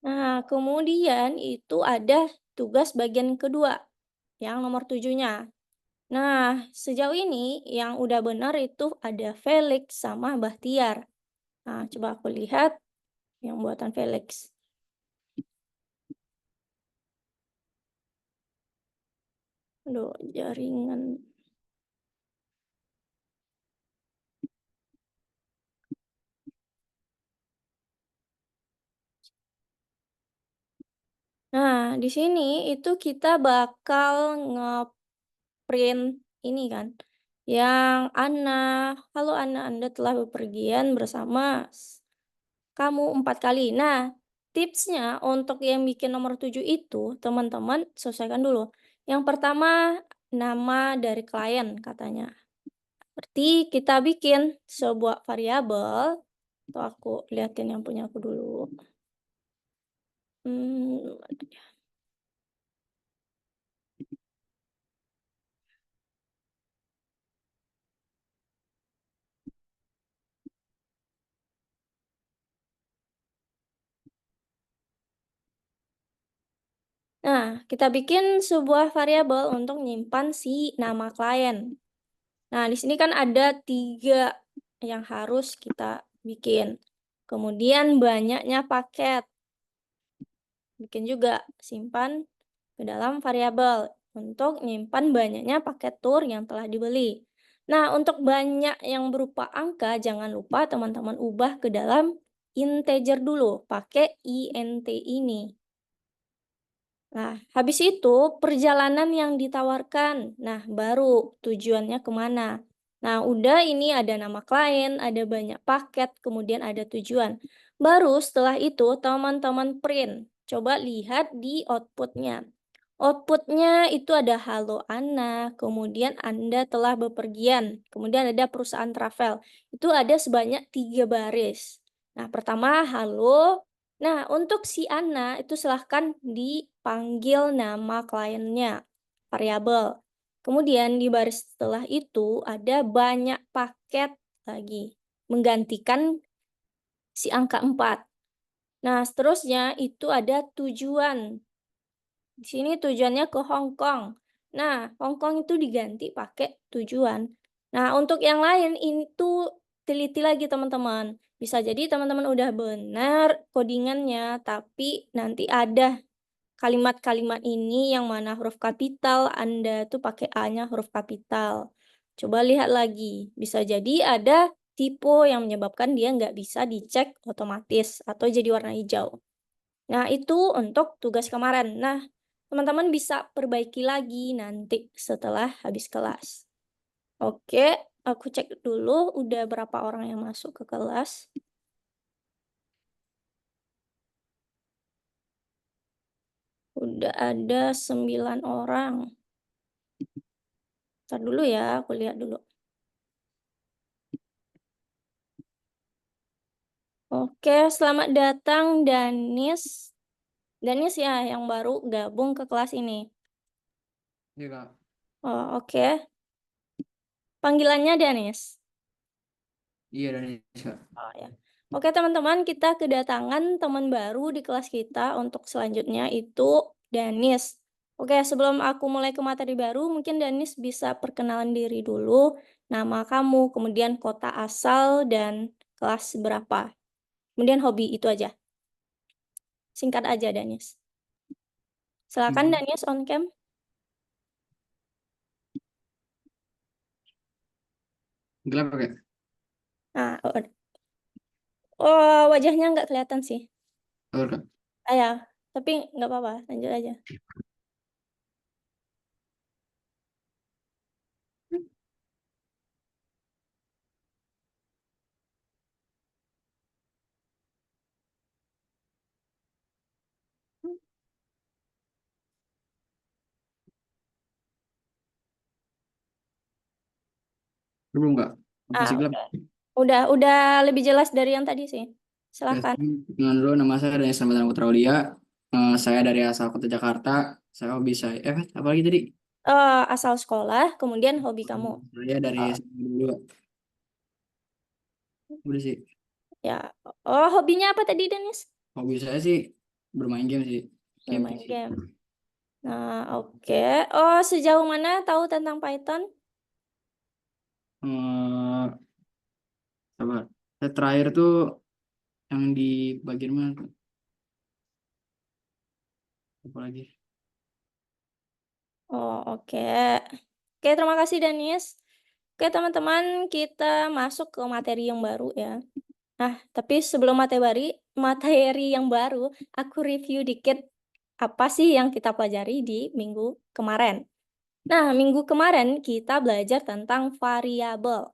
Nah, kemudian itu ada tugas bagian kedua, yang nomor 7-nya. Nah, sejauh ini yang udah benar itu ada Felix sama Bahtiar. Nah, coba aku lihat yang buatan Felix. Aduh, jaringan. Nah, di sini itu kita bakal nge-print ini kan, yang Anna, "Halo Anna, Anda telah bepergian bersama kamu 4 kali." Nah, tipsnya untuk yang bikin nomor 7 itu, teman-teman selesaikan dulu. Yang pertama, nama dari klien katanya. Berarti kita bikin sebuah variabel, atau aku liatin yang punya aku dulu. Hmm. Nah, kita bikin sebuah variabel untuk nyimpan si nama klien. Nah, di sini kan ada 3 yang harus kita bikin. Kemudian banyaknya paket. Bikin juga simpan ke dalam variabel untuk nyimpan banyaknya paket tour yang telah dibeli. Nah, untuk banyak yang berupa angka, jangan lupa teman-teman ubah ke dalam integer dulu, pakai int ini. Nah, habis itu perjalanan yang ditawarkan. Nah, baru tujuannya kemana. Nah, udah ini ada nama klien, ada banyak paket, kemudian ada tujuan. Baru setelah itu teman-teman print. Coba lihat di outputnya. Outputnya itu ada halo Anna, kemudian Anda telah bepergian, kemudian ada perusahaan travel. Itu ada sebanyak 3 baris. Nah, pertama halo. Nah, untuk si Anna itu silahkan dipanggil nama kliennya, variabel. Kemudian di baris setelah itu ada banyak paket lagi, menggantikan si angka 4. Nah, seterusnya itu ada tujuan. Di sini tujuannya ke Hong Kong. Nah, Hong Kong itu diganti pakai tujuan. Nah, untuk yang lain itu teliti lagi teman-teman. Bisa jadi teman-teman udah benar codingannya, tapi nanti ada kalimat-kalimat ini yang mana huruf kapital, Anda tuh pakai A-nya huruf kapital. Coba lihat lagi, bisa jadi ada tipe yang menyebabkan dia nggak bisa dicek otomatis atau jadi warna hijau. Nah, itu untuk tugas kemarin. Nah, teman-teman bisa perbaiki lagi nanti setelah habis kelas. Oke, aku cek dulu udah berapa orang yang masuk ke kelas. Udah ada 9 orang. Ntar dulu ya, aku lihat dulu. Oke, selamat datang Danis. Danis ya yang baru gabung ke kelas ini. Iya, Kak. Oh, oke. Panggilannya Danis. Iya, dan Kak. Oh ya. Oke teman-teman, kita kedatangan teman baru di kelas kita untuk selanjutnya itu Danis. Oke, sebelum aku mulai ke materi baru, mungkin Danis bisa perkenalan diri dulu, nama kamu, kemudian kota asal, dan kelas berapa. Kemudian hobi, itu aja. Singkat aja, Danis. Silakan Danis on cam. Gelap, Kak. Nah, oh, wajahnya nggak kelihatan sih. Halo, Kak. Ah ya, tapi nggak apa-apa, lanjut aja. Belum, Kak. Ah, Masih gelap. udah lebih jelas dari yang tadi sih. Ya, Silakan. dengan dulu nama saya Daniel Slamet Putra Aulia. Saya dari asal kota Jakarta. Saya hobi saya. Apa lagi tadi? Asal sekolah, kemudian hobi kamu. Saya dari Oh, SMA dulu. Udah sih. ya. Oh, hobinya apa tadi, Denis? Hobi saya sih bermain game sih, game Bermain PC. game. Nah, oke. Oh, sejauh mana tahu tentang Python? Eh, Sabar. Saya terakhir tuh yang di bagian mana tuh? Apa lagi? Oh, oke. Oke, terima kasih Danis. Oke, teman-teman, kita masuk ke materi yang baru ya. Nah, tapi sebelum materi yang baru, aku review dikit apa sih yang kita pelajari di minggu kemarin. Nah, minggu kemarin kita belajar tentang variabel.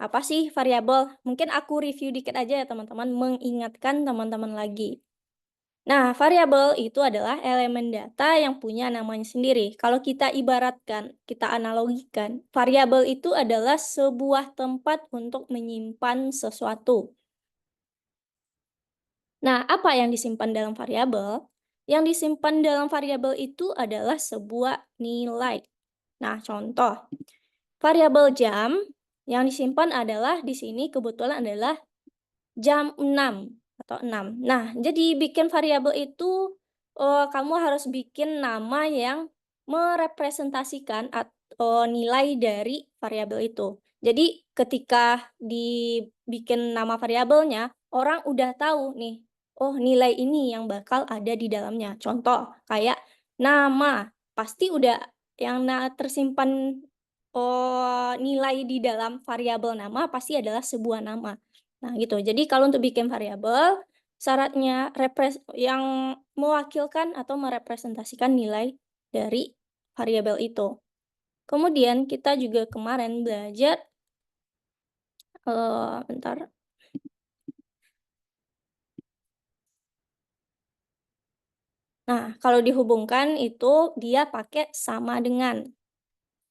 Apa sih variabel? Mungkin aku review dikit aja ya teman-teman, mengingatkan teman-teman lagi. Nah, variabel itu adalah elemen data yang punya namanya sendiri. Kalau kita ibaratkan, kita analogikan, variabel itu adalah sebuah tempat untuk menyimpan sesuatu. Nah, apa yang disimpan dalam variabel? Yang disimpan dalam variabel itu adalah sebuah nilai. Nah, contoh, variabel jam yang disimpan adalah di sini kebetulan adalah jam 6 atau 6. Nah, jadi bikin variabel itu kamu harus bikin nama yang merepresentasikan atau nilai dari variabel itu. Jadi ketika dibikin nama variabelnya, orang udah tahu nih, oh nilai ini yang bakal ada di dalamnya. Contoh kayak nama, pasti udah yang tersimpan nilai di dalam variabel nama pasti adalah sebuah nama. Nah, gitu. Jadi kalau untuk bikin variabel, syaratnya yang mewakilkan atau merepresentasikan nilai dari variabel itu. Kemudian kita juga kemarin belajar, bentar. Nah, kalau dihubungkan itu dia pakai sama dengan.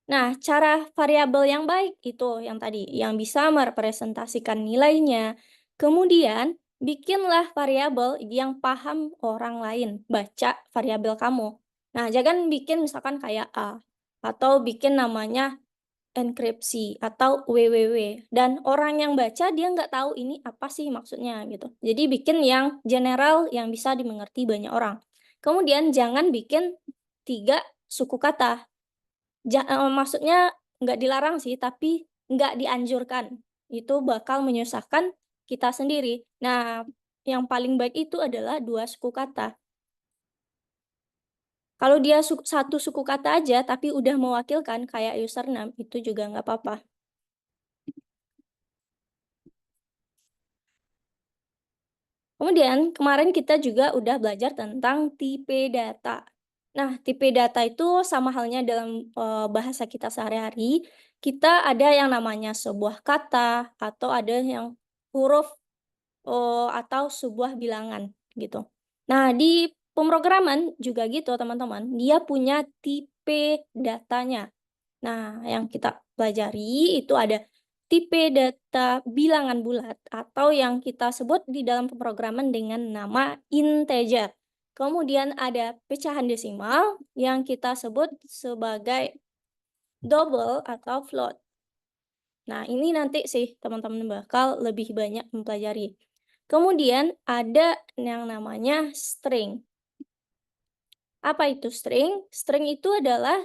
Nah, cara variabel yang baik itu yang tadi, yang bisa merepresentasikan nilainya. Kemudian, bikinlah variabel yang paham orang lain baca variabel kamu. Nah, jangan bikin misalkan kayak A, atau bikin namanya enkripsi, atau www. Dan orang yang baca dia nggak tahu ini apa sih maksudnya gitu. Jadi bikin yang general yang bisa dimengerti banyak orang. Kemudian jangan bikin 3 suku kata. Maksudnya nggak dilarang sih, tapi nggak dianjurkan. Itu bakal menyusahkan kita sendiri. Nah, yang paling baik itu adalah 2 suku kata. Kalau dia 1 suku kata aja, tapi udah mewakilkan kayak username, itu juga nggak apa-apa. Kemudian, kemarin kita juga udah belajar tentang tipe data. Nah, tipe data itu sama halnya dalam bahasa kita sehari-hari, kita ada yang namanya sebuah kata, atau ada yang huruf, atau sebuah bilangan, gitu. Nah, di pemrograman juga gitu, teman-teman. Dia punya tipe datanya. Nah, yang kita pelajari itu ada tipe data bilangan bulat atau yang kita sebut di dalam pemrograman dengan nama integer. Kemudian ada pecahan desimal yang kita sebut sebagai double atau float. Nah, ini nanti sih teman-teman bakal lebih banyak mempelajari. Kemudian ada yang namanya string. Apa itu string? String itu adalah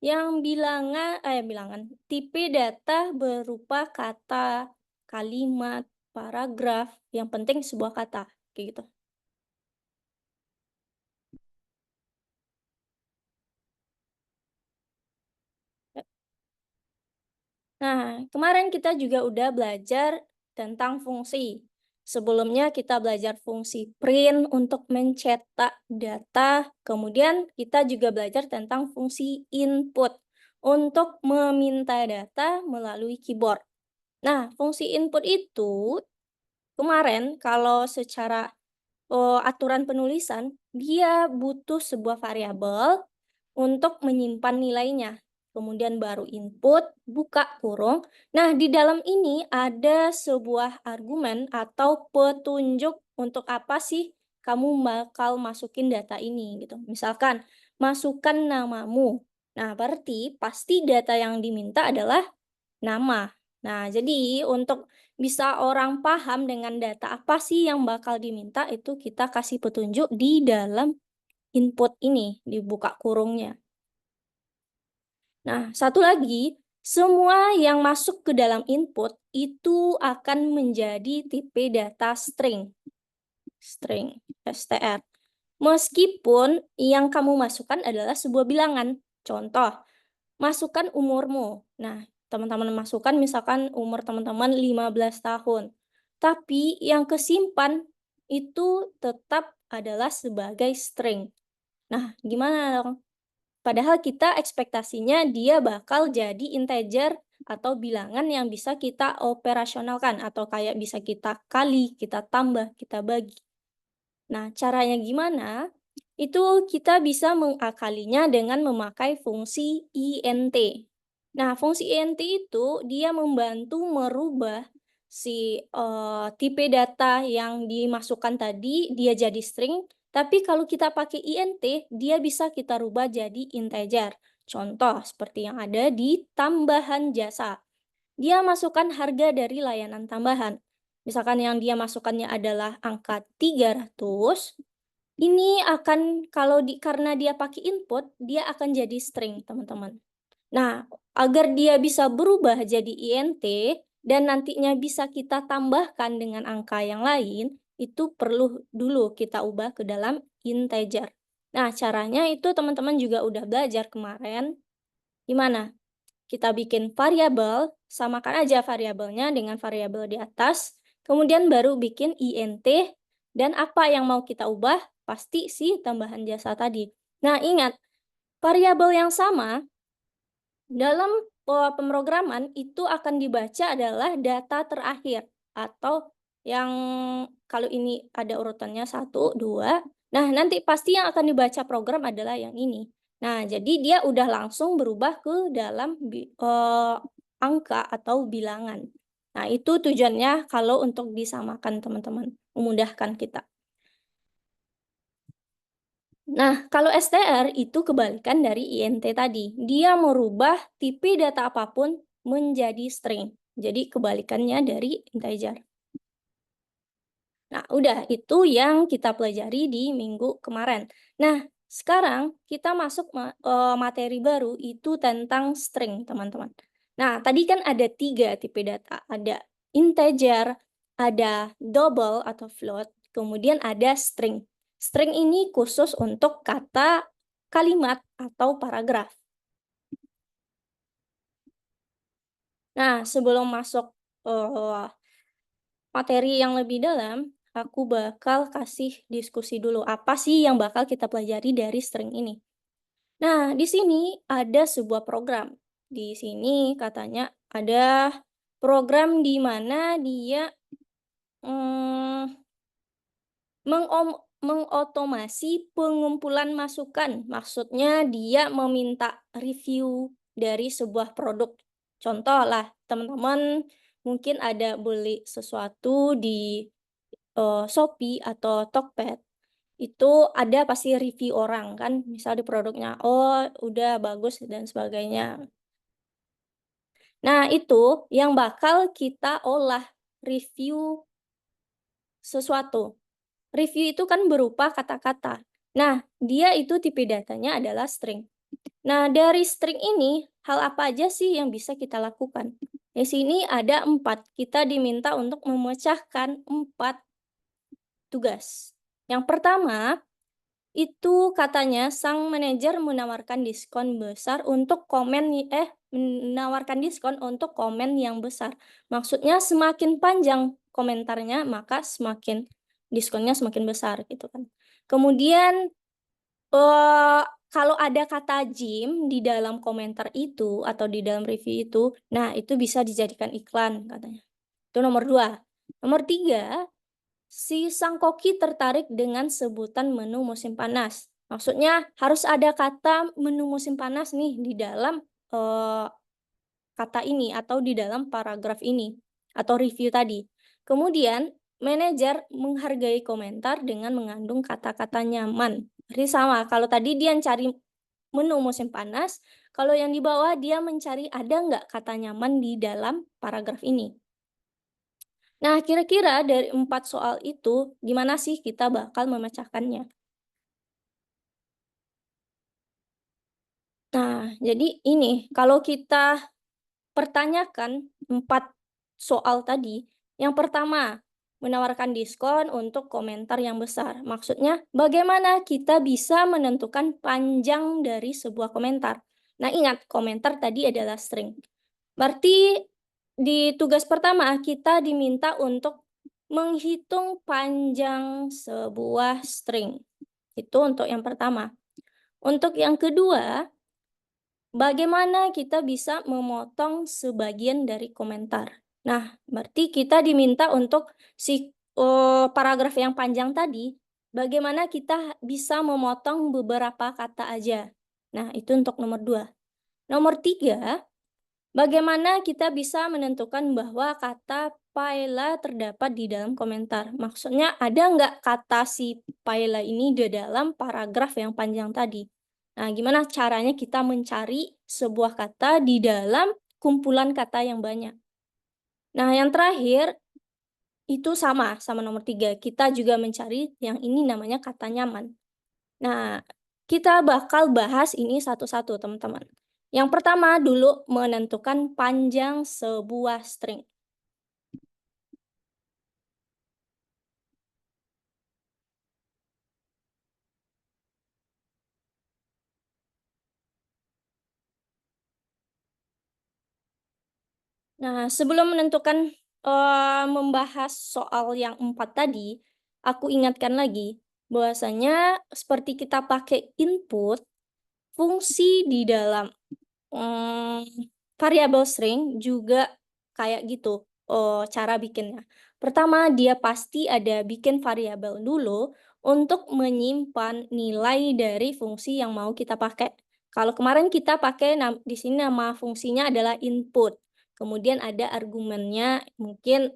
yang bilangan, tipe data berupa kata, kalimat, paragraf, yang penting sebuah kata, kayak gitu. Nah, kemarin kita juga udah belajar tentang fungsi. Sebelumnya kita belajar fungsi print untuk mencetak data, kemudian kita juga belajar tentang fungsi input untuk meminta data melalui keyboard. Nah, fungsi input itu kemarin kalau secara aturan penulisan, dia butuh sebuah variabel untuk menyimpan nilainya. Kemudian baru input, buka kurung. Nah, di dalam ini ada sebuah argumen atau petunjuk untuk apa sih kamu bakal masukin data ini gitu. Misalkan masukkan namamu. Nah, berarti pasti data yang diminta adalah nama. Nah, jadi untuk bisa orang paham dengan data apa sih yang bakal diminta, itu kita kasih petunjuk di dalam input ini, dibuka kurungnya. Nah, satu lagi, semua yang masuk ke dalam input itu akan menjadi tipe data string, str. Meskipun yang kamu masukkan adalah sebuah bilangan. Contoh, masukkan umurmu. Nah, teman-teman masukkan misalkan umur teman-teman 15 tahun. Tapi yang kesimpan itu tetap adalah sebagai string. Nah, gimana dong? Padahal kita ekspektasinya dia bakal jadi integer atau bilangan yang bisa kita operasionalkan atau kayak bisa kita kali, kita tambah, kita bagi. Nah, caranya gimana? Itu kita bisa mengakalinya dengan memakai fungsi int. Nah, fungsi int itu dia membantu merubah si tipe data yang dimasukkan tadi dia jadi string, tapi kalau kita pakai int, dia bisa kita rubah jadi integer. Contoh seperti yang ada di tambahan jasa. Dia masukkan harga dari layanan tambahan. Misalkan yang dia masukkannya adalah angka 300, ini akan karena dia pakai input, dia akan jadi string, teman-teman. Nah, agar dia bisa berubah jadi int dan nantinya bisa kita tambahkan dengan angka yang lain, itu perlu dulu kita ubah ke dalam integer. Nah, caranya itu teman-teman juga udah belajar kemarin. Gimana? Kita bikin variabel, samakan aja variabelnya dengan variabel di atas, kemudian baru bikin int, dan apa yang mau kita ubah, pasti si tambahan jasa tadi. Nah, ingat, variabel yang sama dalam pemrograman itu akan dibaca adalah data terakhir, atau yang kalau ini ada urutannya 1, 2, nah nanti pasti yang akan dibaca program adalah yang ini. Nah, jadi dia udah langsung berubah ke dalam angka atau bilangan. Nah, itu tujuannya kalau untuk disamakan, teman-teman, memudahkan kita. Nah, kalau str itu kebalikan dari int tadi. Dia merubah tipe data apapun menjadi string. Jadi kebalikannya dari integer. Nah, udah itu yang kita pelajari di minggu kemarin. Nah, sekarang kita masuk materi baru itu tentang string, teman-teman. Nah, tadi kan ada 3 tipe data. Ada integer, ada double atau float, kemudian ada string. String ini khusus untuk kata, kalimat, atau paragraf. Nah, sebelum masuk materi yang lebih dalam, aku bakal kasih diskusi dulu apa sih yang bakal kita pelajari dari string ini. Nah, di sini ada sebuah program. Di sini katanya ada program di mana dia mengotomasi pengumpulan masukan. Maksudnya dia meminta review dari sebuah produk. Contoh lah, teman-teman mungkin ada beli sesuatu di Shopee atau Tokped, itu ada pasti review orang kan, misal di produknya, oh udah bagus dan sebagainya. Nah, itu yang bakal kita olah review sesuatu. Review itu kan berupa kata-kata. Nah, dia itu tipe datanya adalah string. Nah, dari string ini, hal apa aja sih yang bisa kita lakukan? Di sini ada 4. Kita diminta untuk memecahkan 4 tugas. Yang pertama, itu katanya sang manajer menawarkan diskon besar untuk menawarkan diskon untuk komen yang besar. Maksudnya semakin panjang komentarnya, maka semakin diskonnya semakin besar gitu kan. Kemudian kalau ada kata gym di dalam komentar itu atau di dalam review itu, nah itu bisa dijadikan iklan katanya. Itu nomor 2. Nomor 3, si sang koki tertarik dengan sebutan menu musim panas. Maksudnya harus ada kata menu musim panas nih di dalam kata ini atau di dalam paragraf ini atau review tadi. Kemudian manajer menghargai komentar dengan mengandung kata-kata nyaman. Jadi sama, kalau tadi dia cari menu musim panas, Kalau yang di bawah dia mencari ada nggak kata nyaman di dalam paragraf ini. Nah, kira-kira dari 4 soal itu, gimana sih kita bakal memecahkannya? Nah, jadi ini, kalau kita pertanyakan 4 soal tadi, yang pertama, menawarkan diskon untuk komentar yang besar. Maksudnya, bagaimana kita bisa menentukan panjang dari sebuah komentar. Nah, ingat, komentar tadi adalah string. Berarti di tugas pertama, kita diminta untuk menghitung panjang sebuah string. Itu untuk yang pertama. Untuk yang kedua, bagaimana kita bisa memotong sebagian dari komentar? Nah, berarti kita diminta untuk paragraf yang panjang tadi, bagaimana kita bisa memotong beberapa kata aja. Nah, itu untuk nomor 2. Nomor 3, bagaimana kita bisa menentukan bahwa kata paella terdapat di dalam komentar? Maksudnya ada nggak kata si paella ini di dalam paragraf yang panjang tadi? Nah, gimana caranya kita mencari sebuah kata di dalam kumpulan kata yang banyak? Nah, yang terakhir itu sama nomor 3. Kita juga mencari yang ini namanya kata nyaman. Nah, kita bakal bahas ini satu-satu, teman-teman. Yang pertama dulu menentukan panjang sebuah string. Nah, sebelum menentukan membahas soal yang 4 tadi, aku ingatkan lagi bahwasanya seperti kita pakai input, fungsi di dalam variabel string juga kayak gitu, cara bikinnya. Pertama, dia pasti ada bikin variabel dulu untuk menyimpan nilai dari fungsi yang mau kita pakai. Kalau kemarin kita pakai di sini nama fungsinya adalah input, kemudian ada argumennya mungkin,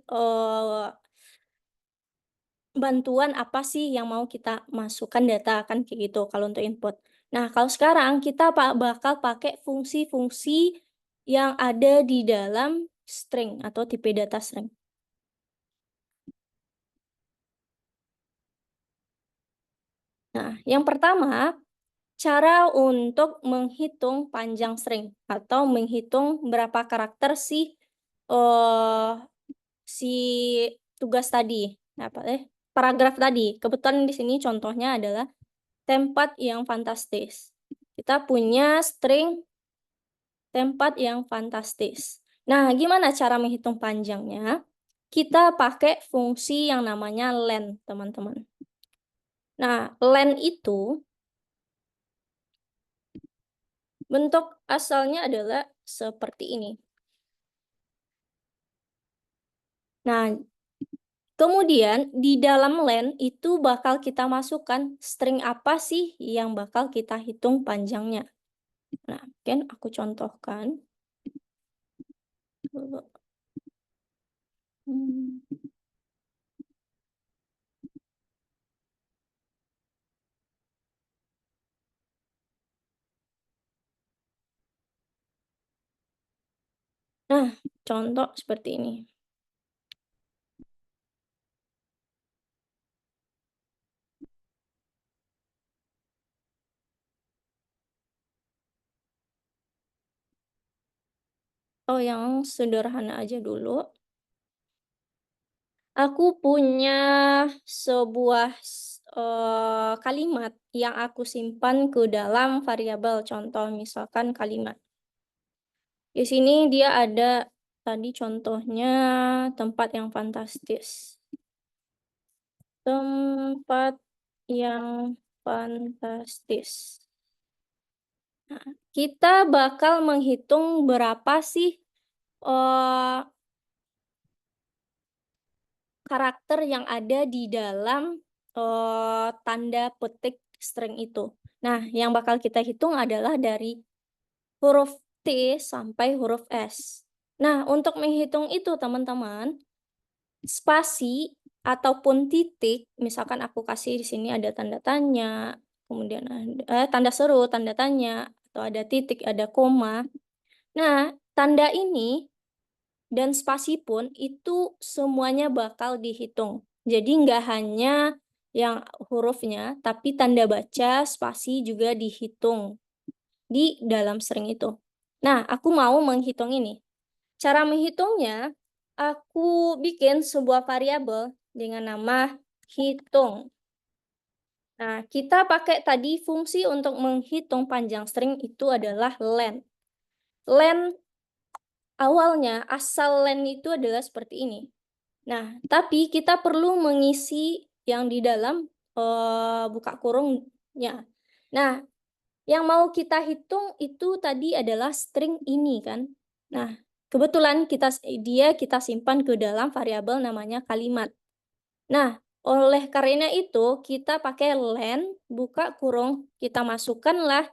bantuan apa sih yang mau kita masukkan data, kan kayak gitu kalau untuk input. Nah, kalau sekarang kita bakal pakai fungsi-fungsi yang ada di dalam string atau tipe data string. Nah, yang pertama, cara untuk menghitung panjang string atau menghitung berapa karakter eh si tugas tadi. Paragraf tadi. Kebetulan di sini contohnya adalah tempat yang fantastis. Kita punya string tempat yang fantastis. Nah, gimana cara menghitung panjangnya? Kita pakai fungsi yang namanya len, teman-teman. Nah, len itu bentuk asalnya adalah seperti ini. Nah, kemudian di dalam len itu bakal kita masukkan string apa sih yang bakal kita hitung panjangnya. Nah, mungkin aku contohkan. Hmm. Nah, contoh seperti ini. Oh, yang sederhana aja dulu. Aku punya sebuah kalimat yang aku simpan ke dalam variabel. Contoh misalkan kalimat. Di sini dia ada tadi contohnya tempat yang fantastis. Tempat yang fantastis. Nah, kita bakal menghitung berapa sih karakter yang ada di dalam tanda petik string itu. Nah, yang bakal kita hitung adalah dari huruf T sampai huruf S. Nah, untuk menghitung itu teman-teman, spasi ataupun titik, misalkan aku kasih di sini ada tanda tanya, kemudian ada tanda seru, tanda tanya, atau ada titik, ada koma. Nah, tanda ini dan spasi pun itu semuanya bakal dihitung. Jadi nggak hanya yang hurufnya, tapi tanda baca, spasi juga dihitung di dalam string itu. Nah, aku mau menghitung ini. Cara menghitungnya, aku bikin sebuah variabel dengan nama hitung. Nah, kita pakai tadi fungsi untuk menghitung panjang string itu adalah len. Len awalnya, asal len itu adalah seperti ini. Nah, tapi kita perlu mengisi yang di dalam buka kurungnya. Nah, yang mau kita hitung itu tadi adalah string ini kan. Nah, kebetulan kita simpan ke dalam variabel namanya kalimat. Nah, oleh karena itu kita pakai len buka kurung, kita masukkanlah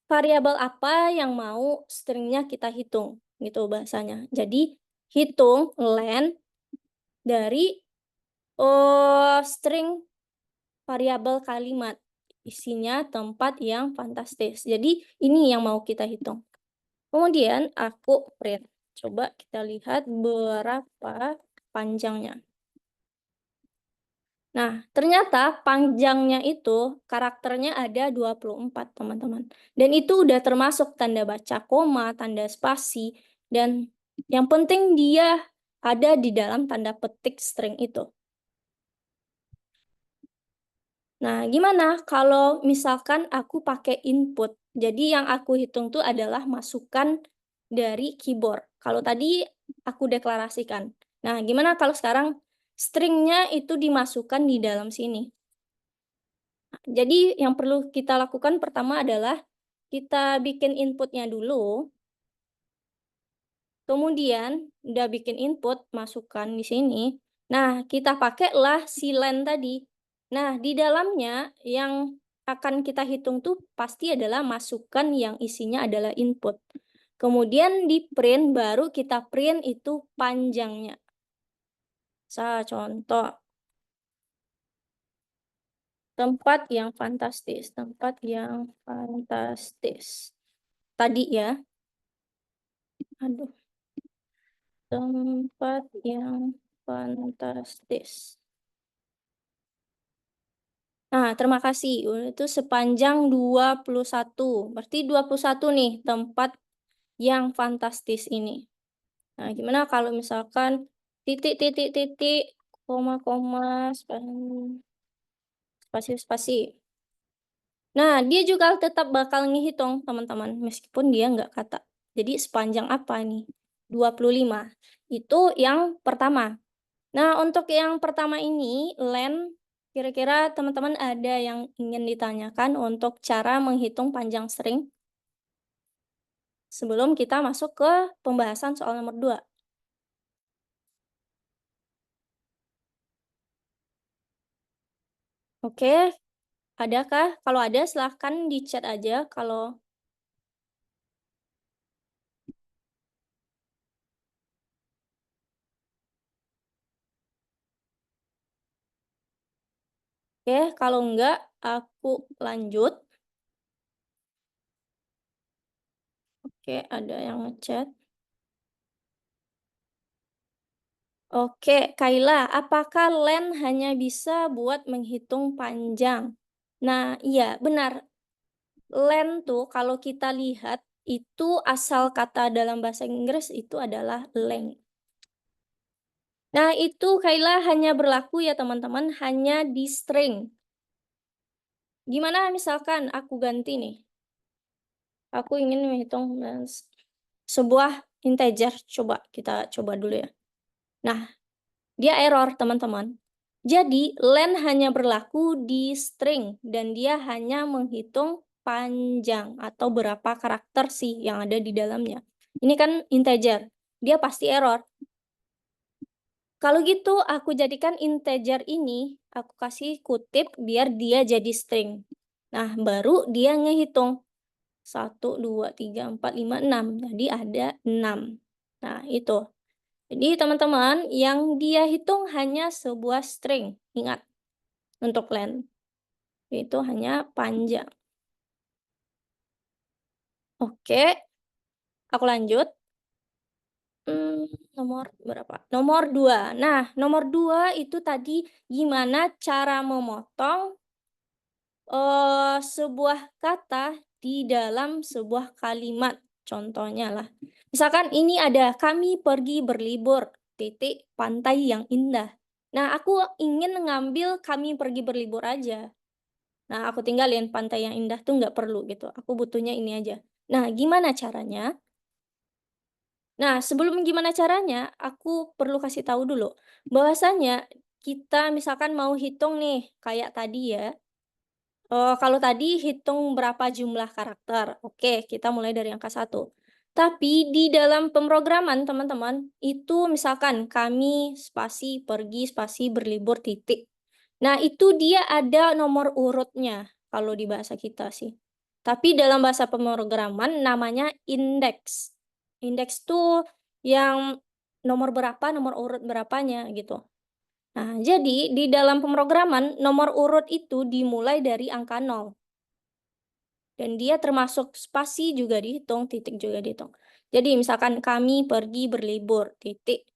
variabel apa yang mau stringnya kita hitung, gitu bahasanya. Jadi hitung len dari string variabel kalimat, isinya tempat yang fantastis. Jadi ini yang mau kita hitung. Kemudian aku print. Coba kita lihat berapa panjangnya. Nah, ternyata panjangnya itu karakternya ada 24, teman-teman. Dan itu udah termasuk tanda baca koma, tanda spasi, dan yang penting dia ada di dalam tanda petik string itu. Nah, gimana kalau misalkan aku pakai input? Jadi yang aku hitung tuh adalah masukan dari keyboard. Kalau tadi aku deklarasikan. Nah, gimana kalau sekarang stringnya itu dimasukkan di dalam sini? Jadi yang perlu kita lakukan pertama adalah kita bikin inputnya dulu, kemudian udah bikin input, masukkan di sini. Nah, kita pakailah si len tadi. Nah, di dalamnya yang akan kita hitung tuh pasti adalah masukan yang isinya adalah input. Kemudian di print, baru kita print itu panjangnya. Contoh. Tempat yang fantastis, tempat yang fantastis. Tadi ya. Aduh, tempat yang fantastis. Nah, terima kasih. Itu sepanjang 21. Berarti 21 nih tempat yang fantastis ini. Nah, gimana kalau misalkan titik, titik, titik, koma, koma, spasi, spasi. Nah, dia juga tetap bakal ngitung, teman-teman, meskipun dia nggak kata. Jadi sepanjang apa nih? 25. Itu yang pertama. Nah, untuk yang pertama ini, len, kira-kira teman-teman ada yang ingin ditanyakan untuk cara menghitung panjang string? Sebelum kita masuk ke pembahasan soal nomor 2. Oke, adakah? Kalau ada, silahkan di chat aja. Kalau oke, kalau enggak, aku lanjut. Oke, ada yang ngechat. Oke, Kaila, apakah len hanya bisa buat menghitung panjang? Nah, iya, benar. Len tuh kalau kita lihat, itu asal kata dalam bahasa Inggris itu adalah length. Nah, itu Kaila hanya berlaku ya teman-teman, hanya di string. Gimana misalkan aku ganti nih. Aku ingin menghitung sebuah integer. Coba, kita coba dulu ya. Nah, dia error, teman-teman. Jadi, len hanya berlaku di string, dan dia hanya menghitung panjang atau berapa karakter sih yang ada di dalamnya. Ini kan integer, dia pasti error. Kalau gitu, aku jadikan integer ini, aku kasih kutip biar dia jadi string. Nah, baru dia ngehitung. 1, 2, 3, 4, 5, 6. Jadi ada 6. Nah, itu. Jadi teman-teman, yang dia hitung hanya sebuah string. Ingat, untuk len. Itu hanya panjang. Oke, aku lanjut. Nomor berapa? Nomor 2. Nah, nomor 2 itu tadi gimana cara memotong sebuah kata di dalam sebuah kalimat. Contohnya lah. Misalkan ini ada kami pergi berlibur, titik pantai yang indah. Nah, aku ingin ngambil kami pergi berlibur aja. Nah, aku tinggalin pantai yang indah tuh nggak perlu gitu. Aku butuhnya ini aja. Nah, gimana caranya? Nah, sebelum gimana caranya, aku perlu kasih tahu dulu, bahwasanya kita misalkan mau hitung nih, kayak tadi ya, kalau tadi hitung berapa jumlah karakter, oke, kita mulai dari angka 1. Tapi di dalam pemrograman teman-teman, itu misalkan kami spasi pergi, spasi berlibur, titik. Nah, itu dia ada nomor urutnya kalau di bahasa kita sih. Tapi dalam bahasa pemrograman namanya indeks. Indeks tuh yang nomor berapa, nomor urut berapanya gitu. Nah, jadi di dalam pemrograman nomor urut itu dimulai dari angka 0 dan dia termasuk spasi juga dihitung, titik juga dihitung. Jadi misalkan kami pergi berlibur, titik.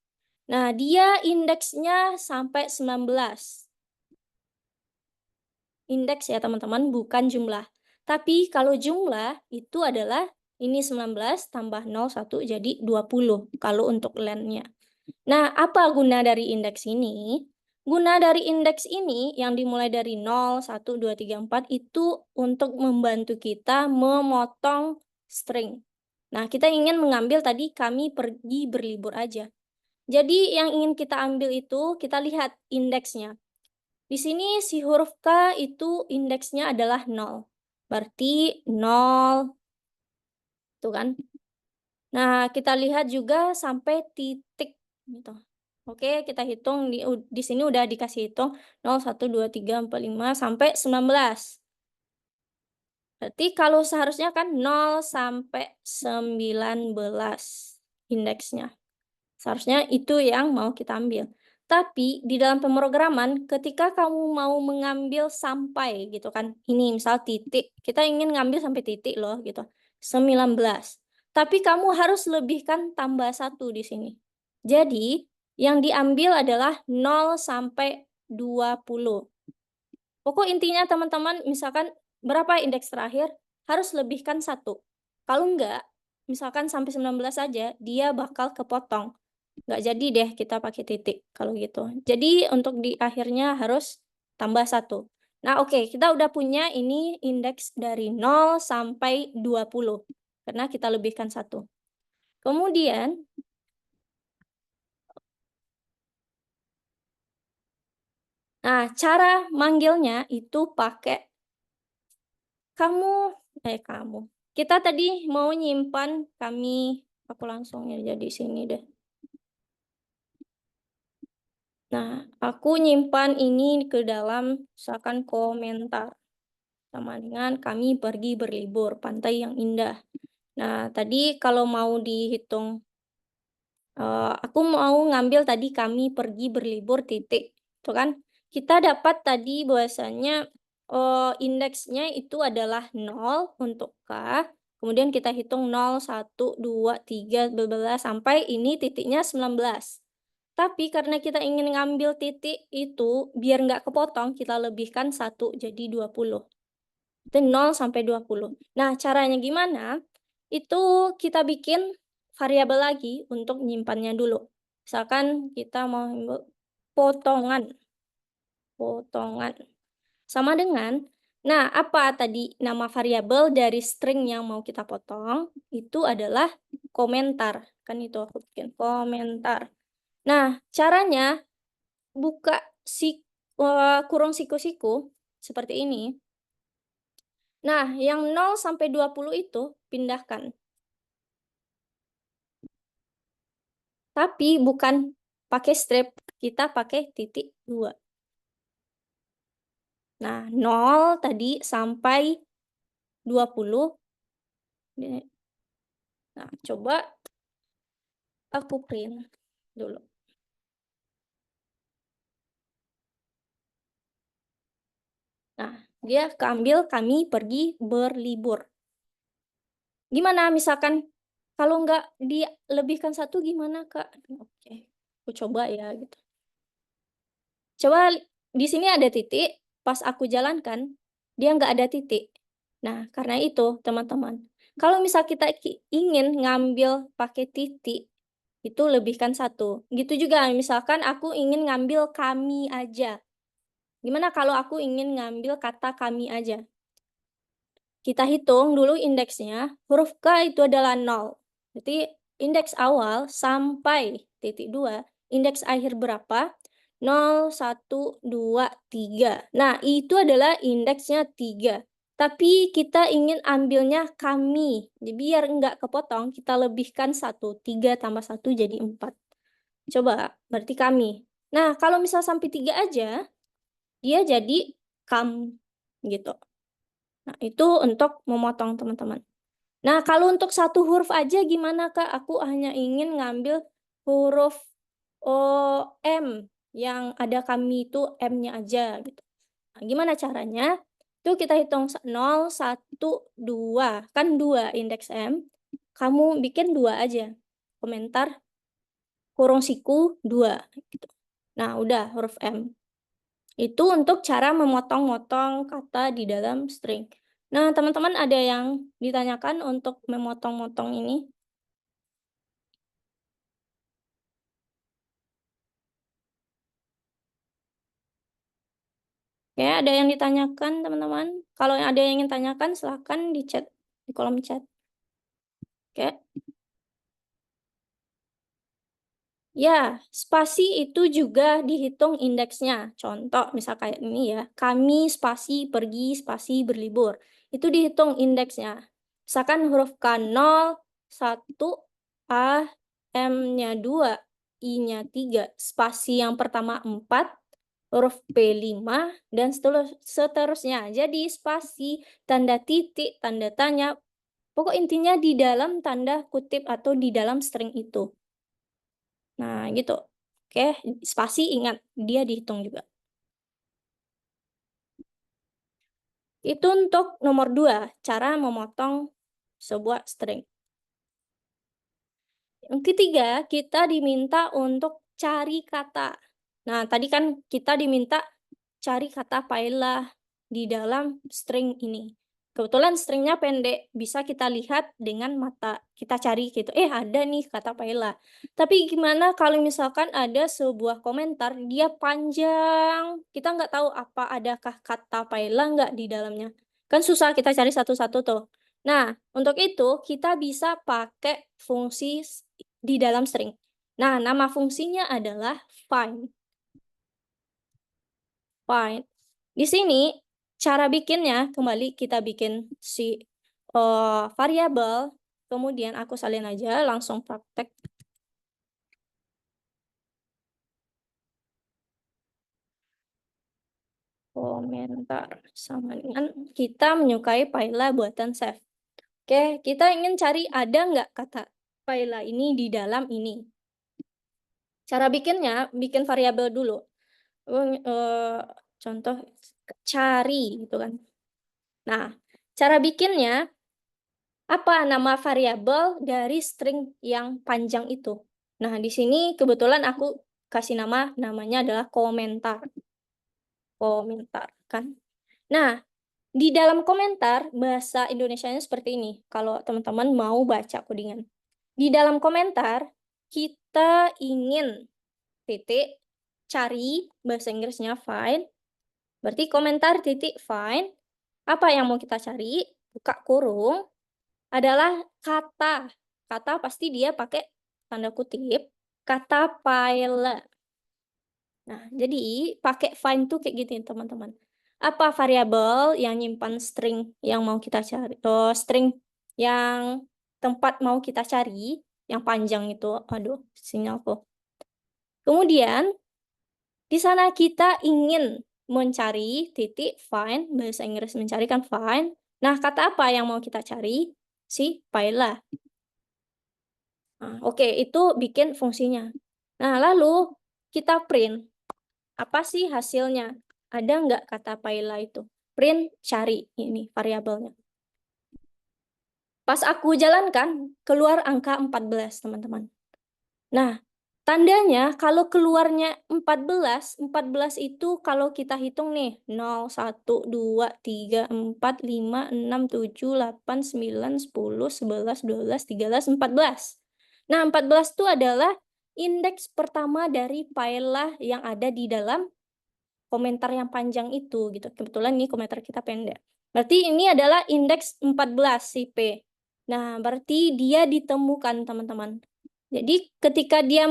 Nah, dia indeksnya sampai 19. Indeks ya teman-teman, bukan jumlah. Tapi kalau jumlah itu adalah ini 19 tambah 01 jadi 20 kalau untuk len-nya. Nah, apa guna dari indeks ini? Guna dari indeks ini yang dimulai dari 0, 1, 2, 3, 4 itu untuk membantu kita memotong string. Nah, kita ingin mengambil tadi kami pergi berlibur aja. Jadi yang ingin kita ambil itu kita lihat indeksnya. Di sini si huruf K itu indeksnya adalah 0. Berarti 0, tuh kan. Nah, kita lihat juga sampai titik gitu. Oke, kita hitung di sini udah dikasih hitung 0, 1, 2, 3, 4, 5 sampai 19. Berarti kalau seharusnya kan 0 sampai 19 indeksnya. Seharusnya itu yang mau kita ambil. Tapi di dalam pemrograman ketika kamu mau mengambil sampai gitu kan, ini misal titik, kita ingin ngambil sampai titik loh gitu, 19. Tapi kamu harus lebihkan tambah 1 di sini. Jadi yang diambil adalah 0 sampai 20. Pokok intinya teman-teman misalkan berapa indeks terakhir, harus lebihkan 1. Kalau enggak, misalkan sampai 19 saja, dia bakal kepotong. Nggak jadi deh kita pakai titik kalau gitu. Jadi untuk di akhirnya harus tambah 1. Nah, oke, kita udah punya ini indeks dari 0 sampai 20 karena kita lebihkan 1. Kemudian, nah cara manggilnya itu pakai kamu kamu. Kita tadi mau nyimpan aku langsung aja di sini deh. Nah, aku nyimpan ini ke dalam misalkan komentar. Sama dengan kami pergi berlibur, pantai yang indah. Nah, tadi kalau mau dihitung, aku mau ngambil tadi kami pergi berlibur titik, tuh kan. Kita dapat tadi bahwasanya, indeksnya itu adalah 0 untuk K, kemudian kita hitung 0, 1, 2, 3, bla bla bla, sampai ini titiknya 19. Tapi karena kita ingin ngambil titik itu biar nggak kepotong, kita lebihkan 1 jadi 20. Itu 0 sampai 20. Nah, caranya gimana? Itu kita bikin variabel lagi untuk nyimpannya dulu. Misalkan kita mau potongan, potongan. Sama dengan, nah apa tadi nama variabel dari string yang mau kita potong? Itu adalah komentar. Kan itu aku bikin komentar. Nah, caranya buka kurung siku-siku seperti ini. Nah, yang 0 sampai 20 itu pindahkan. Tapi bukan pakai strip, kita pakai titik 2. Nah, 0 tadi sampai 20. Nah, coba aku print dulu. Nah, dia keambil kami pergi berlibur. Gimana misalkan kalau nggak dilebihkan satu gimana, Kak? Oke, aku coba ya gitu. Coba di sini ada titik, pas aku jalankan, dia nggak ada titik. Nah, karena itu teman-teman, kalau misal kita ingin ngambil pakai titik, itu lebihkan satu. Gitu juga misalkan aku ingin ngambil kami aja. Gimana kalau aku ingin ngambil kata kami aja? Kita hitung dulu indeksnya, huruf K itu adalah 0. Berarti indeks awal sampai titik 2, indeks akhir berapa? 0, 1, 2, 3. Nah, itu adalah indeksnya 3. Tapi kita ingin ambilnya kami. Jadi biar enggak kepotong, kita lebihkan 1. 3 tambah 1 jadi 4. Coba, berarti kami. Nah, kalau misal sampai 3 aja, dia jadi kam gitu. Nah, itu untuk memotong teman-teman. Nah, kalau untuk satu huruf aja gimana, Kak? Aku hanya ingin ngambil huruf M yang ada kami itu M-nya aja gitu. Nah, gimana caranya? Itu kita hitung 0, 1, 2. Kan 2 indeks M. Kamu bikin 2 aja. Komentar kurung siku 2 gitu. Nah, udah huruf M. Itu untuk cara memotong-motong kata di dalam string. Nah, teman-teman ada yang ditanyakan untuk memotong-motong ini? Oke, ada yang ditanyakan, teman-teman? Kalau ada yang ingin tanyakan, silahkan di chat, di kolom chat. Oke. Ya, spasi itu juga dihitung indeksnya. Contoh, misal kayak ini ya, kami spasi pergi, spasi berlibur. Itu dihitung indeksnya. Misalkan huruf K 0, 1, A, M-nya 2, I-nya 3, spasi yang pertama 4, huruf P 5, dan seterusnya. Jadi spasi, tanda titik, tanda tanya, pokok intinya di dalam tanda kutip atau di dalam string itu. Nah, gitu. Oke, spasi ingat, dia dihitung juga. Itu untuk nomor 2, cara memotong sebuah string. Yang ketiga, kita diminta untuk cari kata. Nah, tadi kan kita diminta cari kata Paila di dalam string ini. Kebetulan stringnya pendek, bisa kita lihat dengan mata. Kita cari gitu, ada nih kata Paila. Tapi gimana kalau misalkan ada sebuah komentar, dia panjang, kita nggak tahu apa adakah kata Paila nggak di dalamnya. Kan susah kita cari satu-satu tuh. Nah, untuk itu kita bisa pakai fungsi di dalam string. Nah, nama fungsinya adalah find. Find. Di sini cara bikinnya kembali kita bikin si variabel, kemudian aku salin aja langsung praktek. Komentar sama dengan kita menyukai Paila buatan Chef. Oke, kita ingin cari ada nggak kata Paila ini di dalam ini. Cara bikinnya, bikin variabel dulu. Contoh cari gitu kan. Nah, cara bikinnya apa nama variabel dari string yang panjang itu? Nah, di sini kebetulan aku kasih namanya adalah komentar. Komentar kan. Nah, di dalam komentar bahasa Indonesianya seperti ini. Kalau teman-teman mau baca codingan. Di dalam komentar kita ingin titik cari, bahasa Inggrisnya find. Berarti komentar titik find, apa yang mau kita cari, buka kurung, adalah kata. Kata pasti dia pakai tanda kutip, kata file. Nah, jadi pakai find tuh kayak gitu ya, teman-teman. Apa variabel yang nyimpan string yang mau kita cari? String yang tempat mau kita cari, yang panjang itu. Aduh, sinyalku. Kemudian, di sana kita ingin mencari titik find, bahasa Inggris mencarikan find. Nah, kata apa yang mau kita cari? Si Paila. Nah, oke, itu bikin fungsinya. Nah, lalu kita print. Apa sih hasilnya? Ada nggak kata Paila itu? Print, cari ini variabelnya. Pas aku jalankan, keluar angka 14, teman-teman. Nah, tandanya kalau keluarnya 14 itu kalau kita hitung nih, 0, 1, 2, 3, 4, 5, 6, 7, 8, 9, 10, 11, 12, 13, 14. Nah, 14 itu adalah indeks pertama dari file yang ada di dalam komentar yang panjang itu gitu. Kebetulan ini komentar kita pendek. Berarti ini adalah indeks 14 si P. Nah, berarti dia ditemukan, teman-teman. Jadi ketika dia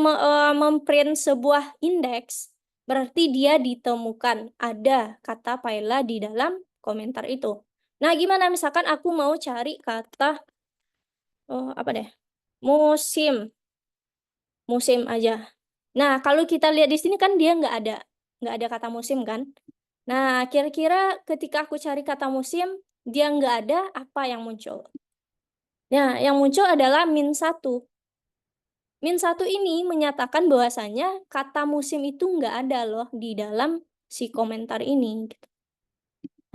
memprint sebuah indeks, berarti dia ditemukan. Ada kata Paila di dalam komentar itu. Nah, gimana misalkan aku mau cari kata apa deh? Musim. Musim aja. Nah, kalau kita lihat di sini kan dia nggak ada kata musim kan? Nah, kira-kira ketika aku cari kata musim, dia nggak ada, apa yang muncul? Nah, yang muncul adalah -1. -1 ini menyatakan bahwasanya kata musim itu nggak ada loh di dalam si komentar ini, gitu.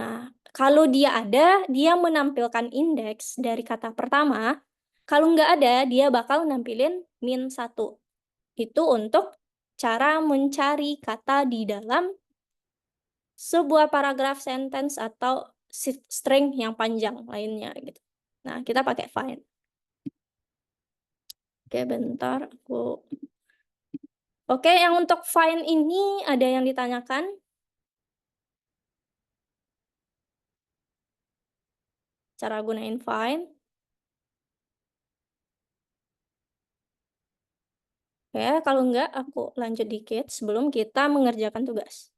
Nah, kalau dia ada, dia menampilkan indeks dari kata pertama. Kalau nggak ada, dia bakal nampilin -1. Itu untuk cara mencari kata di dalam sebuah paragraf, sentence, atau string yang panjang lainnya gitu. Nah, kita pakai find. Oke, bentar aku. Oke, yang untuk find ini ada yang ditanyakan? Cara gunain find. Oke, kalau enggak aku lanjut dikit sebelum kita mengerjakan tugas.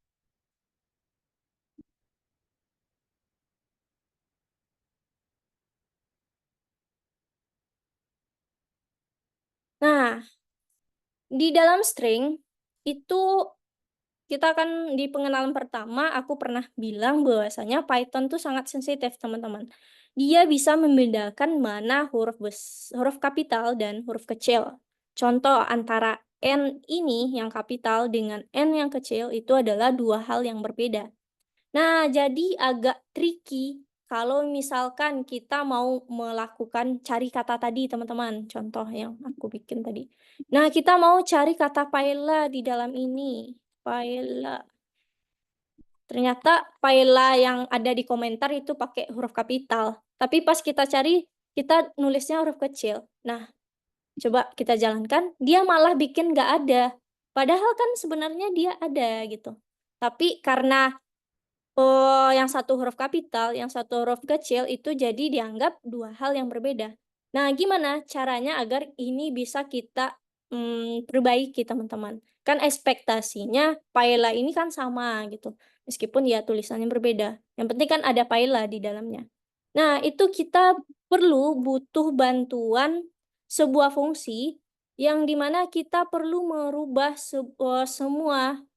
Nah, di dalam string itu kita kan di pengenalan pertama aku pernah bilang bahwasanya Python tuh sangat sensitif, teman-teman. Dia bisa membedakan mana huruf kapital dan huruf kecil. Contoh antara N ini yang kapital dengan N yang kecil itu adalah dua hal yang berbeda. Nah, jadi agak tricky kalau misalkan kita mau melakukan cari kata tadi, teman-teman. Contoh yang aku bikin tadi. Nah, kita mau cari kata paella di dalam ini. Paella. Ternyata paella yang ada di komentar itu pakai huruf kapital. Tapi pas kita cari, kita nulisnya huruf kecil. Nah, coba kita jalankan, dia malah bikin nggak ada. Padahal kan sebenarnya dia ada gitu. Tapi karena yang satu huruf kapital, yang satu huruf kecil itu jadi dianggap dua hal yang berbeda. Nah, gimana caranya agar ini bisa kita perbaiki, teman-teman? Kan ekspektasinya paella ini kan sama gitu, meskipun ya tulisannya berbeda. Yang penting kan ada paella di dalamnya. Nah, itu kita butuh bantuan sebuah fungsi yang dimana kita perlu merubah semua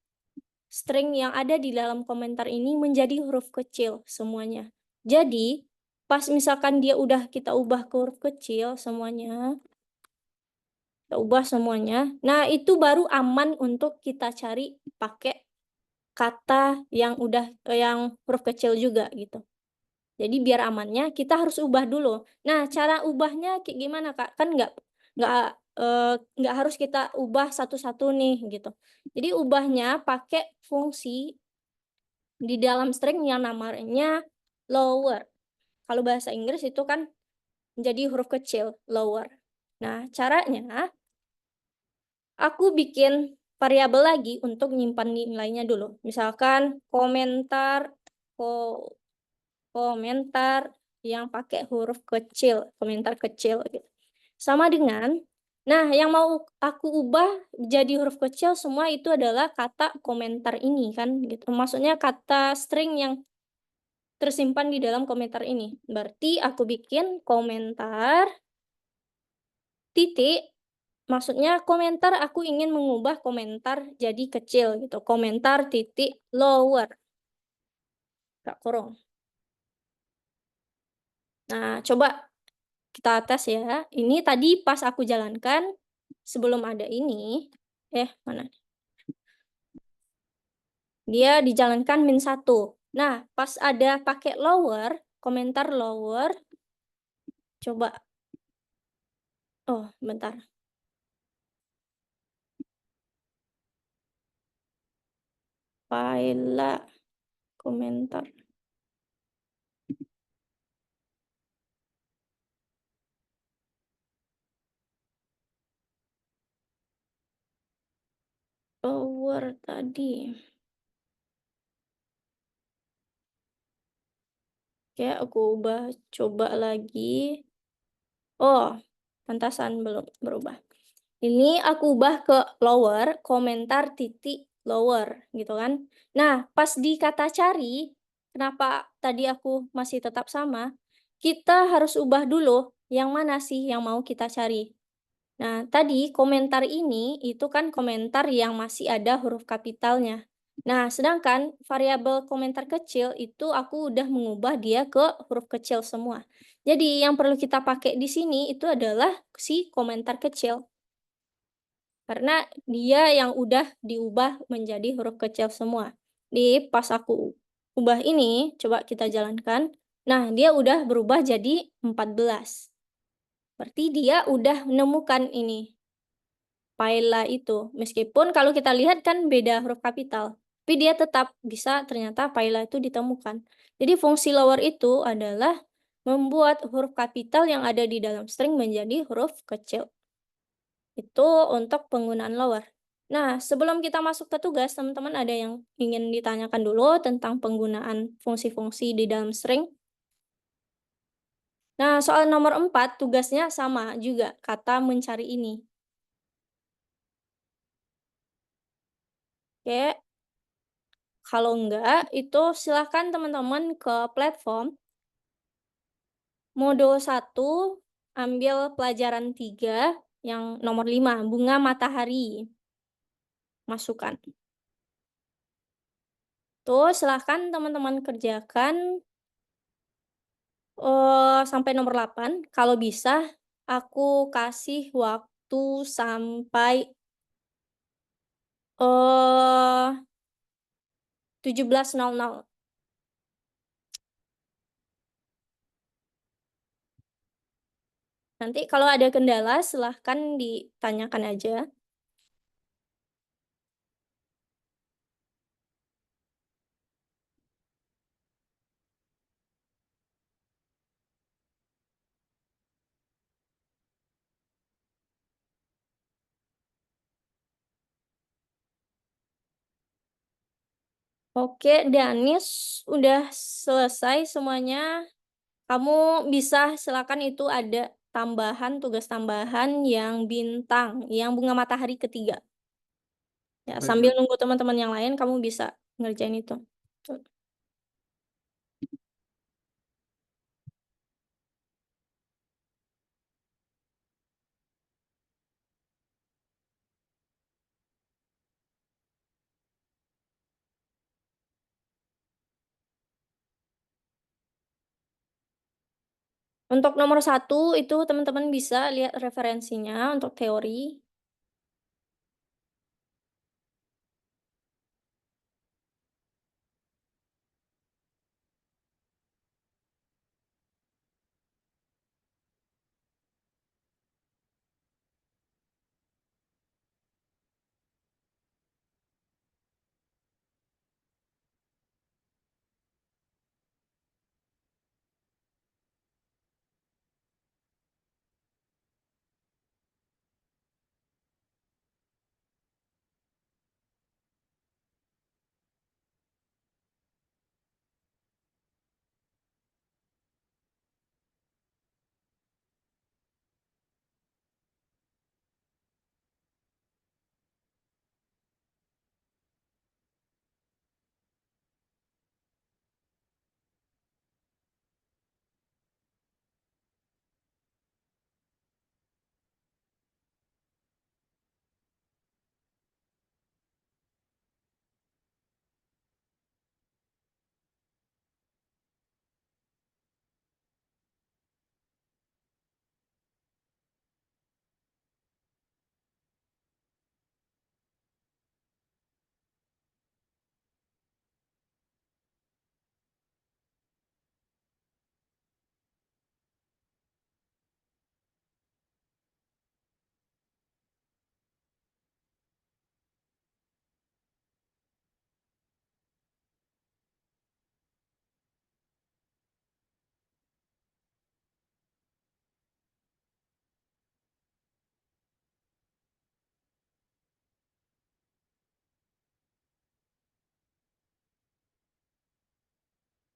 string yang ada di dalam komentar ini menjadi huruf kecil semuanya. Jadi, pas misalkan dia udah kita ubah ke huruf kecil semuanya, kita ubah semuanya. Nah, itu baru aman untuk kita cari pakai kata yang yang huruf kecil juga gitu. Jadi biar amannya kita harus ubah dulu. Nah, cara ubahnya kayak gimana, Kak? Kan nggak nggak harus kita ubah satu-satu nih gitu. Jadi ubahnya pakai fungsi di dalam string yang namanya lower. Kalau bahasa Inggris itu kan menjadi huruf kecil, lower. Nah, caranya aku bikin variabel lagi untuk nyimpan nilainya dulu. Misalkan komentar yang pakai huruf kecil, komentar kecil gitu. Sama dengan, nah yang mau aku ubah jadi huruf kecil semua itu adalah kata komentar ini kan gitu. Maksudnya kata string yang tersimpan di dalam komentar ini. Berarti aku bikin komentar titik, maksudnya komentar aku ingin mengubah komentar jadi kecil gitu. Komentar titik lower. Gak kurung. Nah, coba kita tes ya. Ini tadi pas aku jalankan sebelum ada ini. Mana? Dia dijalankan -1. Nah, pas ada pakai lower, komentar lower, Coba. Oh, bentar. File komentar. Lower tadi. Oke, aku ubah coba lagi. Oh, pantasan belum berubah. Ini aku ubah ke lower, komentar titik lower, gitu kan. Nah, pas di kata cari, kenapa tadi aku masih tetap sama, kita harus ubah dulu yang mana sih yang mau kita cari. Nah, tadi komentar ini itu kan komentar yang masih ada huruf kapitalnya. Nah, sedangkan variabel komentar kecil itu aku udah mengubah dia ke huruf kecil semua. Jadi yang perlu kita pakai di sini itu adalah si komentar kecil. Karena dia yang udah diubah menjadi huruf kecil semua. Di pas aku ubah ini, coba kita jalankan. Nah, dia udah berubah jadi 14. Berarti dia udah menemukan ini Paella itu. Meskipun kalau kita lihat kan beda huruf kapital, tapi dia tetap bisa ternyata Paella itu ditemukan. Jadi fungsi lower itu adalah membuat huruf kapital yang ada di dalam string menjadi huruf kecil. Itu untuk penggunaan lower. Nah, sebelum kita masuk ke tugas, teman-teman ada yang ingin ditanyakan dulu tentang penggunaan fungsi-fungsi di dalam string? Nah, soal nomor 4, tugasnya sama juga, kata mencari ini. Oke, kalau enggak, itu silahkan teman-teman ke platform, modul 1, ambil pelajaran 3, yang nomor 5, bunga matahari. Masukkan. Tuh, silahkan teman-teman kerjakan sampai nomor 8. Kalau bisa, aku kasih waktu sampai 17.00. Nanti kalau ada kendala, silahkan ditanyakan aja. Oke, Danis, udah selesai semuanya. Kamu bisa silakan itu ada tambahan, tugas tambahan yang bintang, yang bunga matahari ketiga. Ya, Baik, sambil baik. nunggu teman-teman yang lain, kamu bisa ngerjain itu. Tuh. Untuk nomor 1, itu teman-teman bisa lihat referensinya untuk teori.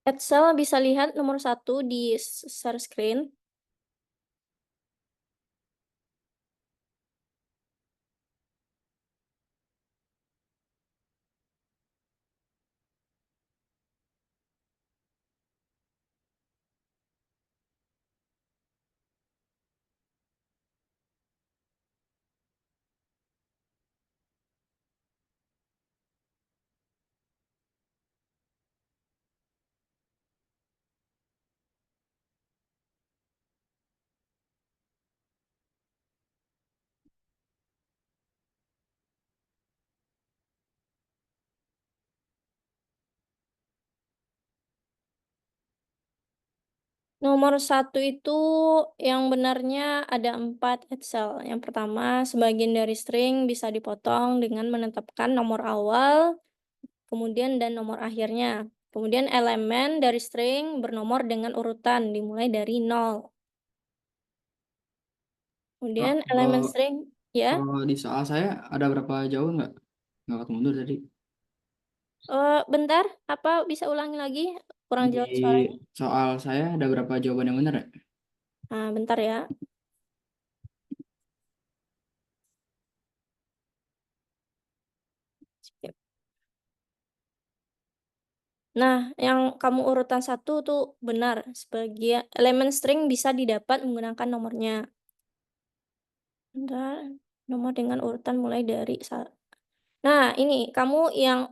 Excel bisa lihat nomor 1 di share screen. Nomor 1 itu yang benarnya ada 4 Excel. Yang pertama, sebagian dari string bisa dipotong dengan menetapkan nomor awal, kemudian dan nomor akhirnya. Kemudian elemen dari string bernomor dengan urutan dimulai dari 0. Kak, Kemudian kalau elemen string, ya. kalau di soal saya ada berapa jauh nggak? Nggak ketemu dulu tadi. Bentar, apa bisa ulangi lagi? Kurang Di jelas suaranya. soal saya ada berapa jawaban yang benar ya? Nah, bentar ya. Nah, yang kamu urutan 1 tuh benar. Sebagian elemen string bisa didapat menggunakan nomornya. Bentar, nomor dengan urutan mulai dari nah, ini kamu yang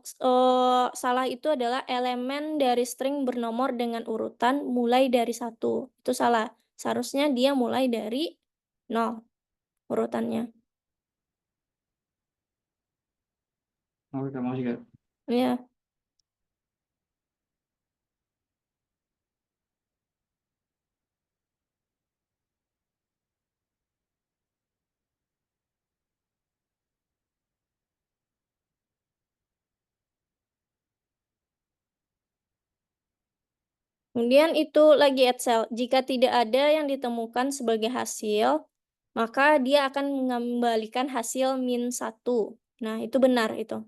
salah itu adalah elemen dari string bernomor dengan urutan mulai dari 1. Itu salah. Seharusnya dia mulai dari 0 urutannya. Oke, terima kasih Kak. Iya. Kemudian itu lagi Excel. Jika tidak ada yang ditemukan sebagai hasil, maka dia akan mengembalikan hasil -1. Nah, itu benar itu.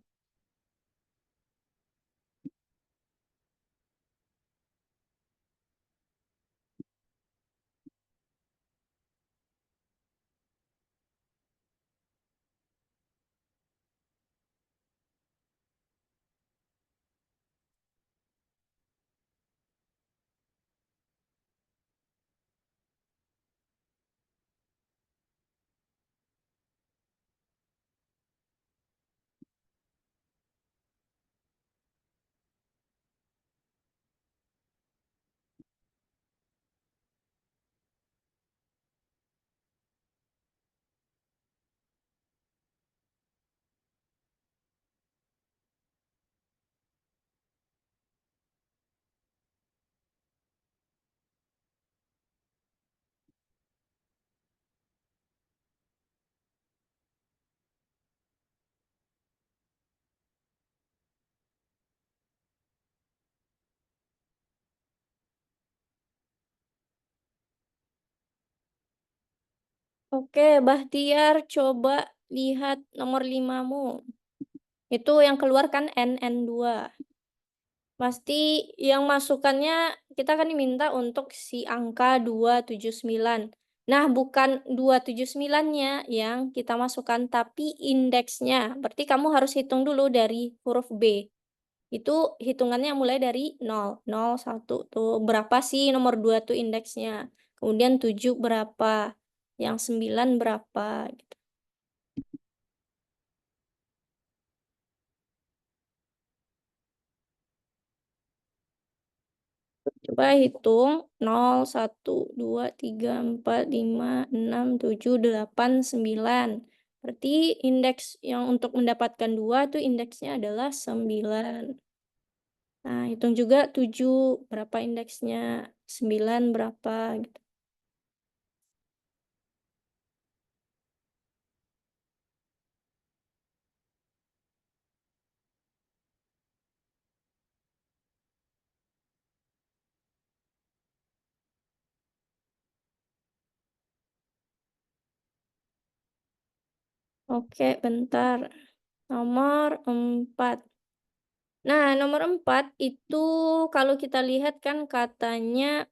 Oke, Bahtiar, coba lihat nomor 5-mu. Itu yang keluar kan NN2. Pasti yang masukannya kita kan diminta untuk si angka 279. Nah, bukan 279-nya yang kita masukkan, tapi indeksnya. Berarti kamu harus hitung dulu dari huruf B. Itu hitungannya mulai dari 0, 0, 1. Tuh, berapa sih nomor 2 tuh indeksnya. Kemudian 7 berapa. Yang 9 berapa. Gitu. Coba hitung 0, 1, 2, 3, 4, 5, 6, 7, 8, 9. Berarti indeks yang untuk mendapatkan 2 tuh indeksnya adalah 9. Nah, hitung juga 7 berapa indeksnya, 9 berapa gitu. Oke, bentar. Nomor 4. Nah, nomor 4 itu kalau kita lihat kan katanya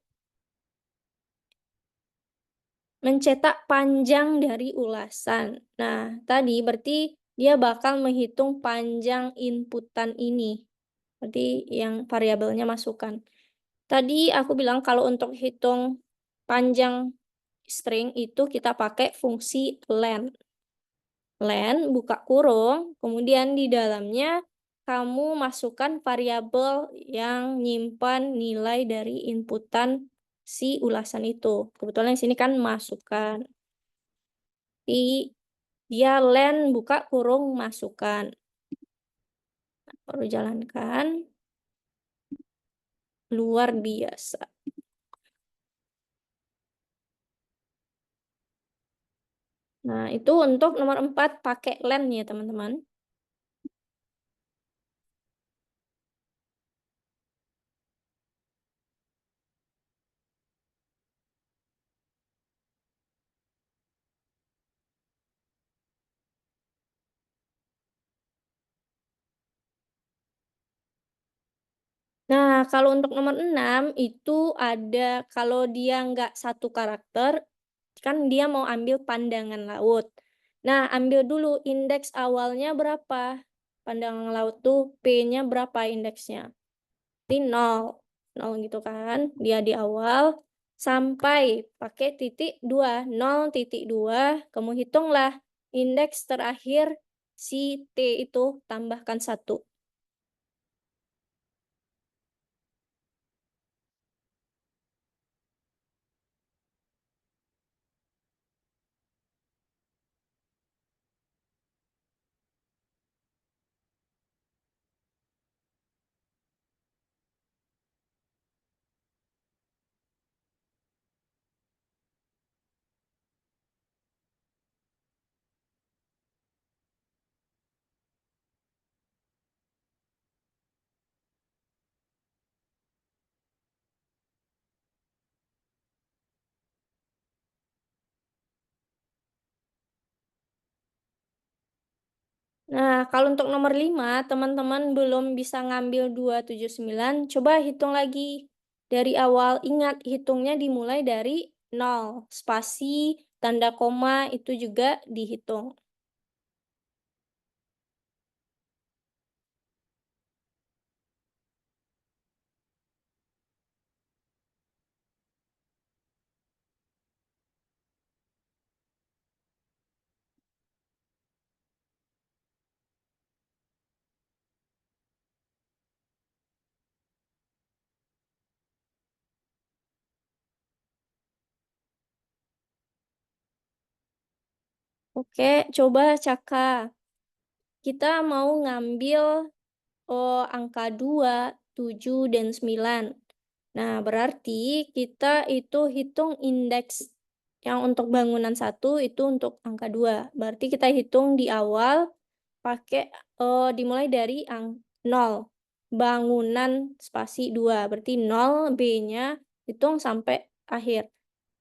mencetak panjang dari ulasan. Nah, tadi berarti dia bakal menghitung panjang inputan ini. Berarti yang variabelnya masukkan. Tadi aku bilang kalau untuk hitung panjang string itu kita pakai fungsi len. Len, buka kurung, kemudian di dalamnya kamu masukkan variabel yang nyimpan nilai dari inputan si ulasan itu. Kebetulan di sini kan masukkan. Di dia len, buka kurung, masukkan. Baru jalankan. Luar biasa. Nah, itu untuk nomor 4 pakai len ya, teman-teman. Nah, kalau untuk nomor 6 itu ada kalau dia nggak satu karakter, kan dia mau ambil pandangan laut. Nah, ambil dulu indeks awalnya berapa. Pandangan laut tuh P-nya berapa indeksnya? Berarti 0. 0 gitu kan. Dia di awal sampai pakai titik 2. 0 titik 2. Kamu hitunglah indeks terakhir si T itu tambahkan 1. Nah, kalau untuk nomor 5, teman-teman belum bisa ngambil 279, coba hitung lagi dari awal. Ingat, hitungnya dimulai dari 0. Spasi, tanda koma itu juga dihitung. Oke, coba Caka. Kita mau ngambil angka 2, 7, dan 9. Nah, berarti kita itu hitung indeks yang untuk bangunan 1 itu untuk angka 2. Berarti kita hitung di awal pakai dimulai dari 0. Bangunan spasi 2. Berarti 0 B-nya hitung sampai akhir.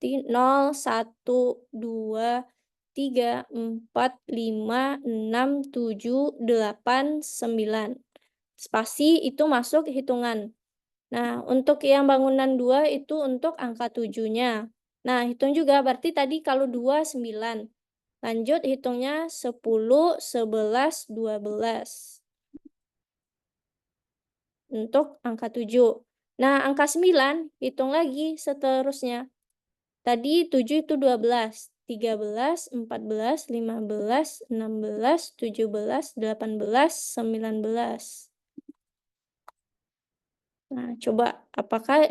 Berarti 0, 1, 2, 3, 4, 5, 6, 7, 8, 9. Spasi itu masuk hitungan. Nah, untuk yang bangunan 2 itu untuk angka 7-nya. Nah, hitung juga berarti tadi kalau 2, 9. Lanjut hitungnya 10, 11, 12. Untuk angka 7. Nah, angka 9 hitung lagi seterusnya. Tadi 7 itu 12, 13, 14, 15, 16, 17, 18, 19. Nah, coba apakah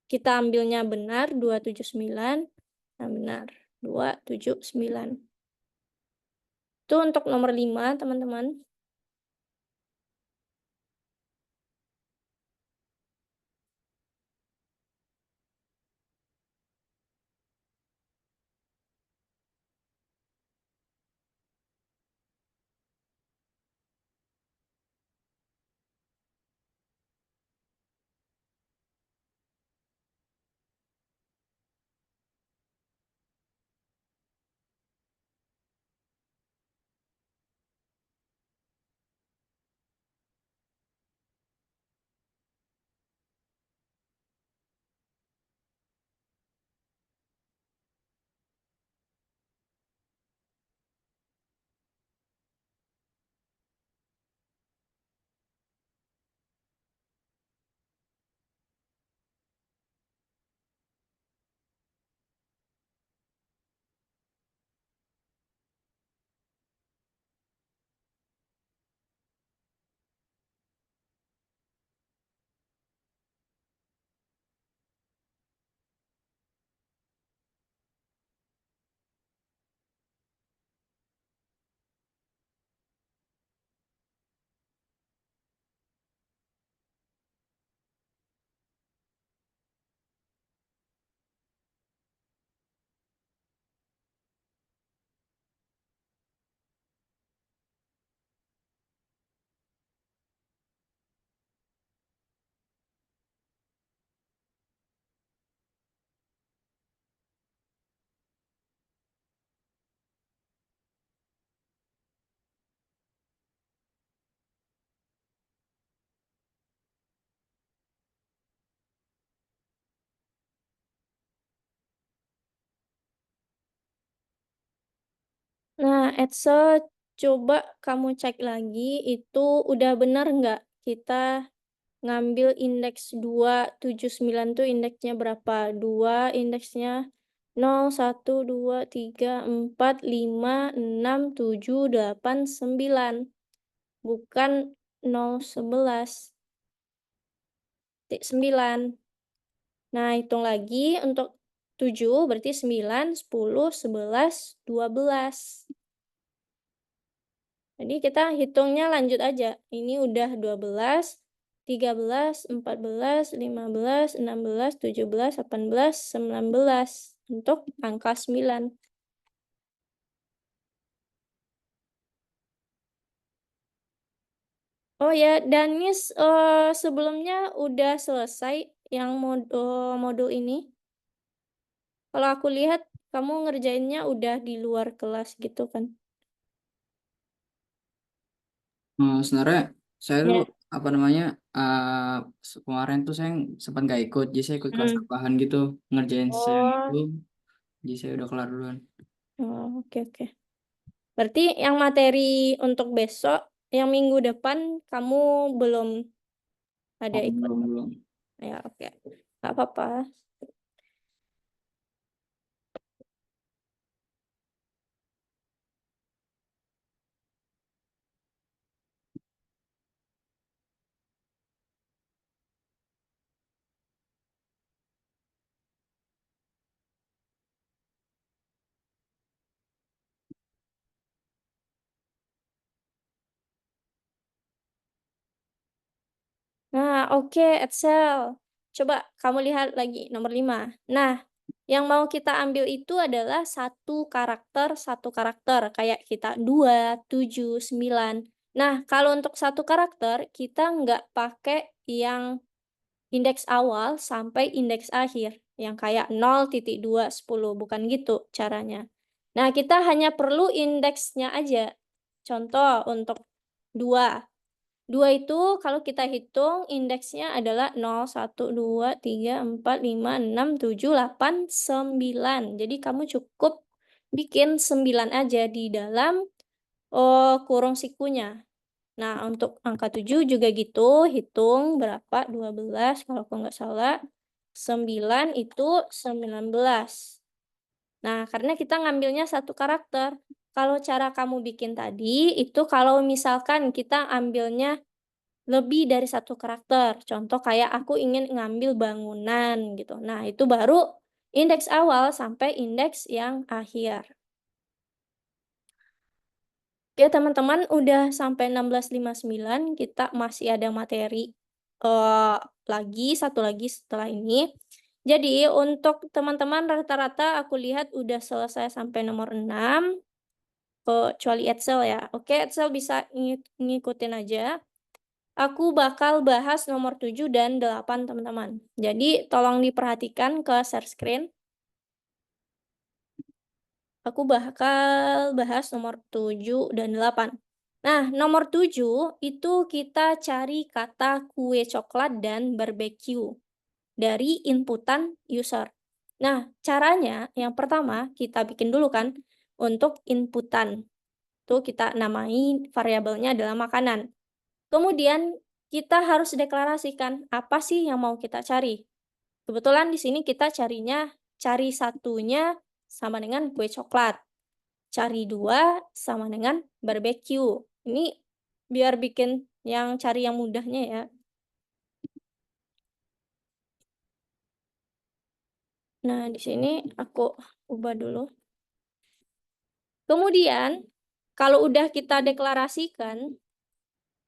kita ambilnya benar 279? Nah, benar. 279. Itu untuk nomor 5, teman-teman. Nah, Edsel, coba kamu cek lagi itu udah benar nggak kita ngambil indeks 279 tuh indeksnya berapa? 2 indeksnya 0, 1, 2, 3, 4, 5, 6, 7, 8, 9. Bukan 0, 11. 9. Nah, hitung lagi untuk 7 berarti 9, 10, 11, 12. Jadi kita hitungnya lanjut aja. Ini udah 12, 13, 14, 15, 16, 17, 18, 19 untuk angka 9. Oh ya, Danis sebelumnya udah selesai yang modul ini. Kalau aku lihat kamu ngerjainnya udah di luar kelas gitu kan. Sebenarnya saya tuh Ya. apa namanya kemarin tuh saya sempat nggak ikut, jadi saya ikut kelas Hmm. tambahan gitu ngerjain yang itu, Oh, jadi saya udah kelar duluan. oh, oke oke. Berarti yang materi untuk besok, yang minggu depan kamu belum ada Oh, ikut. belum belum. Ya, oke. Nggak apa-apa. Nah, oke, Excel. Coba kamu lihat lagi nomor 5. Nah, yang mau kita ambil itu adalah satu karakter. Kayak kita 2, 7, 9. Nah, kalau untuk satu karakter, kita nggak pakai yang indeks awal sampai indeks akhir. Yang kayak 0,2, 10. Bukan gitu caranya. Nah, kita hanya perlu indeksnya aja. Contoh untuk 2. 2 itu kalau kita hitung indeksnya adalah 0, 1, 2, 3, 4, 5, 6, 7, 8, 9. Jadi kamu cukup bikin 9 aja di dalam kurung sikunya. Nah, untuk angka 7 juga gitu, hitung berapa? 12 kalau aku nggak salah. 9 itu 19. Nah, karena kita ngambilnya satu karakter. Kalau cara kamu bikin tadi, itu kalau misalkan kita ambilnya lebih dari satu karakter. Contoh kayak aku ingin ngambil bangunan gitu. Nah, itu baru indeks awal sampai indeks yang akhir. Oke, teman-teman, udah sampai 16.59. Kita masih ada materi satu lagi setelah ini. Jadi, untuk teman-teman rata-rata aku lihat udah selesai sampai nomor 6, kecuali Excel ya. Oke, Excel bisa ngikutin aja. Aku bakal bahas nomor 7 dan 8, teman-teman. Jadi, tolong diperhatikan ke share screen. Aku bakal bahas nomor 7 dan 8. Nah, nomor 7 itu kita cari kata kue coklat dan barbeque dari inputan user. Nah, caranya yang pertama kita bikin dulu kan untuk inputan. Tuh kita namai variabelnya adalah makanan. Kemudian kita harus deklarasikan apa sih yang mau kita cari. Kebetulan di sini kita cari satunya sama dengan kue coklat. Cari 2 sama dengan barbeque. Ini biar bikin yang cari yang mudahnya ya. Nah, di sini aku ubah dulu. Kemudian, kalau udah kita deklarasikan,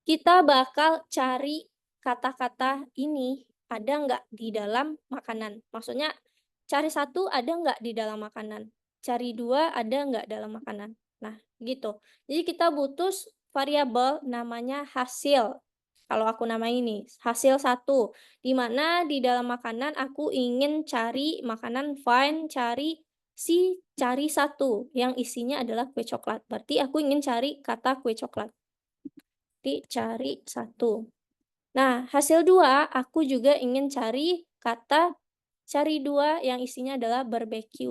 kita bakal cari kata-kata ini ada nggak di dalam makanan. Maksudnya, cari satu ada nggak di dalam makanan. Cari 2 ada nggak dalam makanan. Nah, gitu. Jadi kita butuh variabel namanya hasil. Kalau aku nama ini, hasil satu. Di mana di dalam makanan aku ingin cari makanan find, cari satu. Yang isinya adalah kue coklat. Berarti aku ingin cari kata kue coklat. Cari satu. Nah, hasil 2, aku juga ingin cari 2 yang isinya adalah barbeque.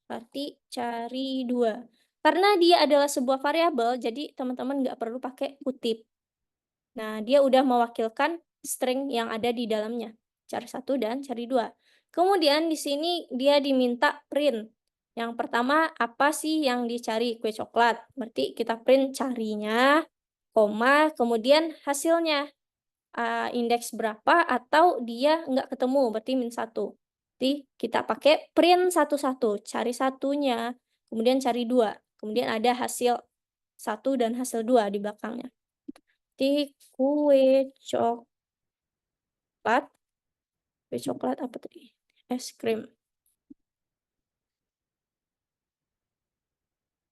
Berarti cari 2. Karena dia adalah sebuah variabel, jadi teman-teman nggak perlu pakai kutip. Nah, dia udah mewakilkan string yang ada di dalamnya. Cari 1 dan cari 2. Kemudian di sini dia diminta print. Yang pertama, apa sih yang dicari? Kue coklat. Berarti kita print carinya, koma, kemudian hasilnya. Indeks berapa atau dia nggak ketemu, berarti -1. Jadi kita pakai print satu-satu, cari satunya, kemudian cari 2, kemudian ada hasil 1 dan hasil 2 di belakangnya. Jadi kue coklat apa tadi? Es krim.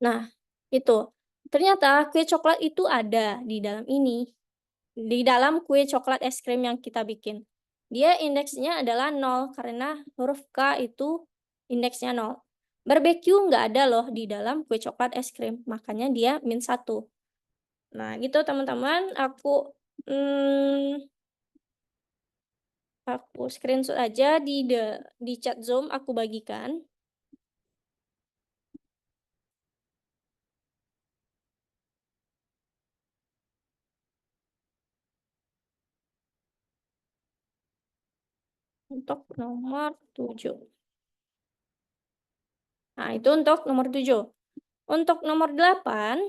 Nah, itu. Ternyata kue coklat itu ada di dalam ini. Di dalam kue coklat es krim yang kita bikin. Dia indeksnya adalah 0 karena huruf K itu indeksnya 0. Barbeque nggak ada loh di dalam kue coklat es krim, makanya dia -1. Nah, gitu teman-teman, aku screenshot aja di chat Zoom aku bagikan. Untuk nomor 7. Nah, itu untuk nomor 7. Untuk nomor 8,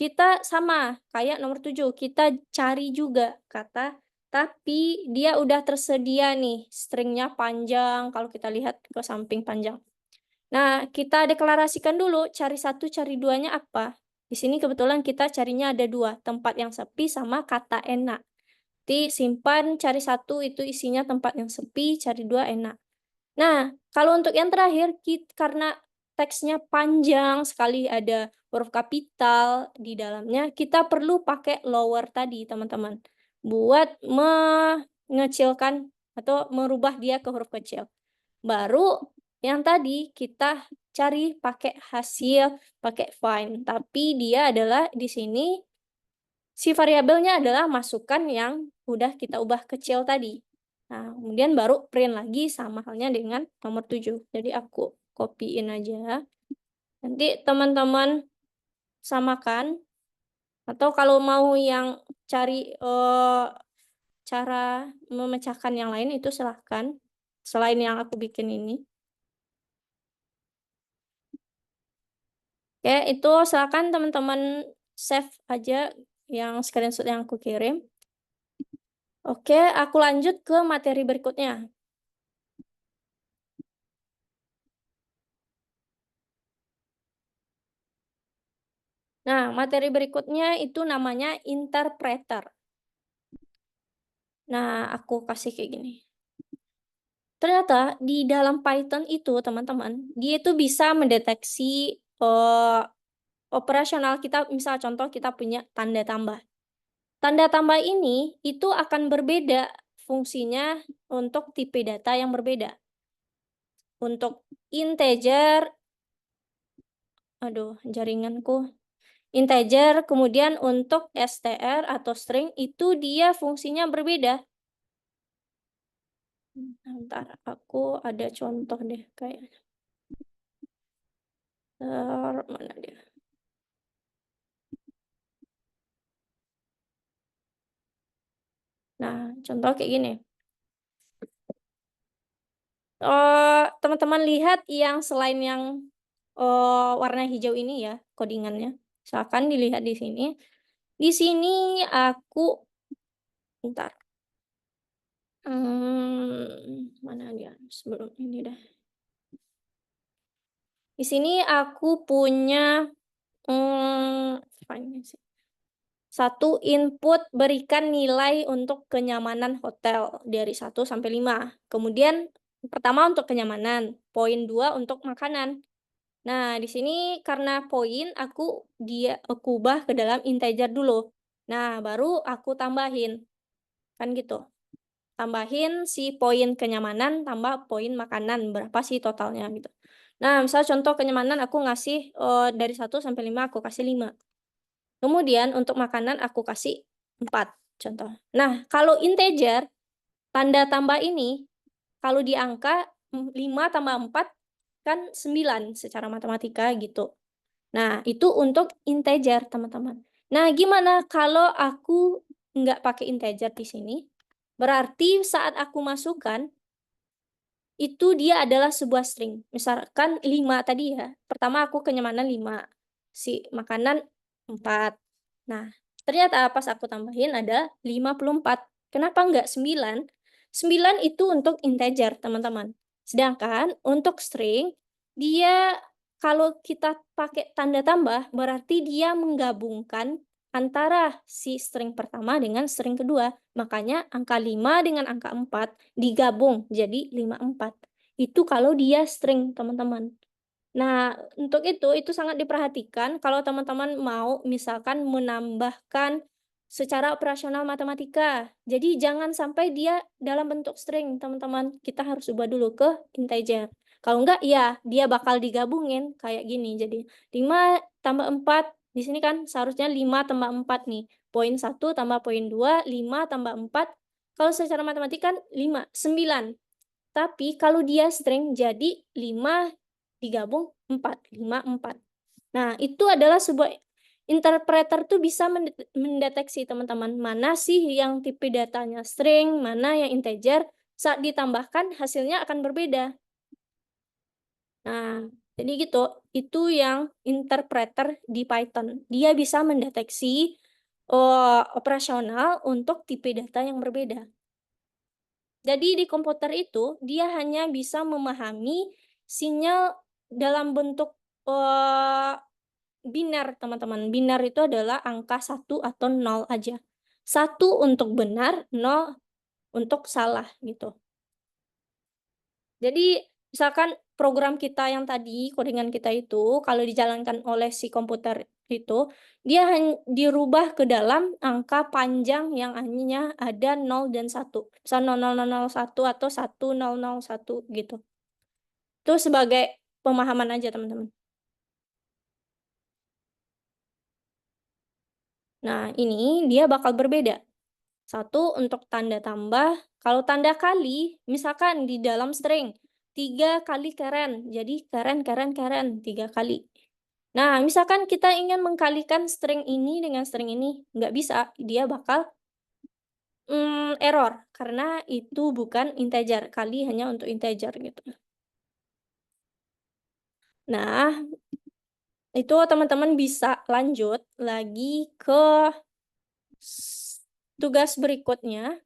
kita sama kayak nomor 7, kita cari juga kata, tapi dia udah tersedia nih, stringnya panjang, kalau kita lihat ke samping panjang. Nah, kita deklarasikan dulu cari 1, cari 2-nya apa. Di sini kebetulan kita carinya ada 2, tempat yang sepi sama kata enak. Jadi simpan cari 1 itu isinya tempat yang sepi, cari 2 enak. Nah, kalau untuk yang terakhir, karena teksnya panjang sekali, ada huruf kapital di dalamnya, kita perlu pakai lower tadi, teman-teman, buat mengecilkan atau merubah dia ke huruf kecil. Baru yang tadi kita cari pakai hasil, pakai find, tapi dia adalah di sini si variabelnya adalah masukan yang udah kita ubah kecil tadi. Nah, kemudian baru print lagi sama halnya dengan nomor 7. Jadi aku copy-in aja. Nanti teman-teman samakan atau kalau mau yang cari cara memecahkan yang lain itu silahkan selain yang aku bikin ini. Oke, itu silakan teman-teman save aja yang screenshot yang aku kirim. Oke, aku lanjut ke materi berikutnya. Nah, materi berikutnya itu namanya interpreter. Nah, aku kasih kayak gini. Ternyata di dalam Python itu, teman-teman, dia itu bisa mendeteksi operasional kita, misal contoh kita punya tanda tambah. Tanda tambah ini itu akan berbeda fungsinya untuk tipe data yang berbeda. Untuk integer, aduh, jaringanku. Integer, kemudian untuk str atau string itu dia fungsinya berbeda. Ntar aku ada contoh deh kayaknya. Mana dia? Nah, contoh kayak gini. Teman-teman lihat yang selain yang warna hijau ini ya, codingannya. Misalkan dilihat di sini. Di sini aku, bentar. Mana dia? Sebelum ini dah. Di sini aku punya satu input berikan nilai untuk kenyamanan hotel dari 1 sampai 5. Kemudian pertama untuk kenyamanan, poin 2 untuk makanan. Nah, di sini karena poin aku ubah ke dalam integer dulu. Nah, baru aku tambahin. Kan gitu. Tambahin si poin kenyamanan tambah poin makanan, berapa sih totalnya gitu. Nah, misal contoh kenyamanan aku ngasih dari 1 sampai 5 aku kasih 5. Kemudian untuk makanan aku kasih 4 contoh. Nah, kalau integer, tanda tambah ini, kalau di angka 5 tambah 4 kan 9 secara matematika gitu. Nah, itu untuk integer, teman-teman. Nah, gimana kalau aku nggak pakai integer di sini? Berarti saat aku masukkan, itu dia adalah sebuah string. Misalkan 5 tadi ya. Pertama aku kenyamanan 5. Si makanan 4. Nah, ternyata pas aku tambahin ada 54. Kenapa enggak 9? 9 itu untuk integer, teman-teman. Sedangkan untuk string, dia kalau kita pakai tanda tambah, berarti dia menggabungkan antara si string pertama dengan string kedua. Makanya angka 5 dengan angka 4 digabung jadi 54. Itu kalau dia string, teman-teman. Nah, untuk itu sangat diperhatikan kalau teman-teman mau misalkan menambahkan secara operasional matematika. Jadi jangan sampai dia dalam bentuk string, teman-teman. Kita harus ubah dulu ke integer. Kalau enggak, ya dia bakal digabungin kayak gini. Jadi 5 tambah 4, di sini kan seharusnya 5 tambah 4 nih. Poin 1 tambah poin 2, 5 tambah 4. Kalau secara matematika kan 5, 9. Tapi kalau dia string jadi 5 digabung 4, 5, 4. Nah, itu adalah sebuah interpreter tuh bisa mendeteksi teman-teman, mana sih yang tipe datanya string, mana yang integer, saat ditambahkan hasilnya akan berbeda. Nah, jadi gitu, itu yang interpreter di Python. Dia bisa mendeteksi operasional untuk tipe data yang berbeda. Jadi di komputer itu, dia hanya bisa memahami sinyal dalam bentuk, biner, teman-teman. Biner itu adalah angka 1 atau 0 aja. 1 untuk benar, 0 untuk salah, gitu. Jadi, misalkan program kita yang tadi, codingan kita itu, kalau dijalankan oleh si komputer itu, dia dirubah ke dalam angka panjang yang hanya ada 0 dan 1. Misal 00001 atau 1001 gitu. Itu sebagai pemahaman aja, teman-teman. Nah, ini dia bakal berbeda. Satu untuk tanda tambah, kalau tanda kali, misalkan di dalam string, 3 kali keren, jadi keren, keren, keren, 3 kali. Nah, misalkan kita ingin mengkalikan string ini dengan string ini, nggak bisa, dia bakal error, karena itu bukan integer, kali hanya untuk integer gitu. Nah, itu teman-teman bisa lanjut lagi ke tugas berikutnya.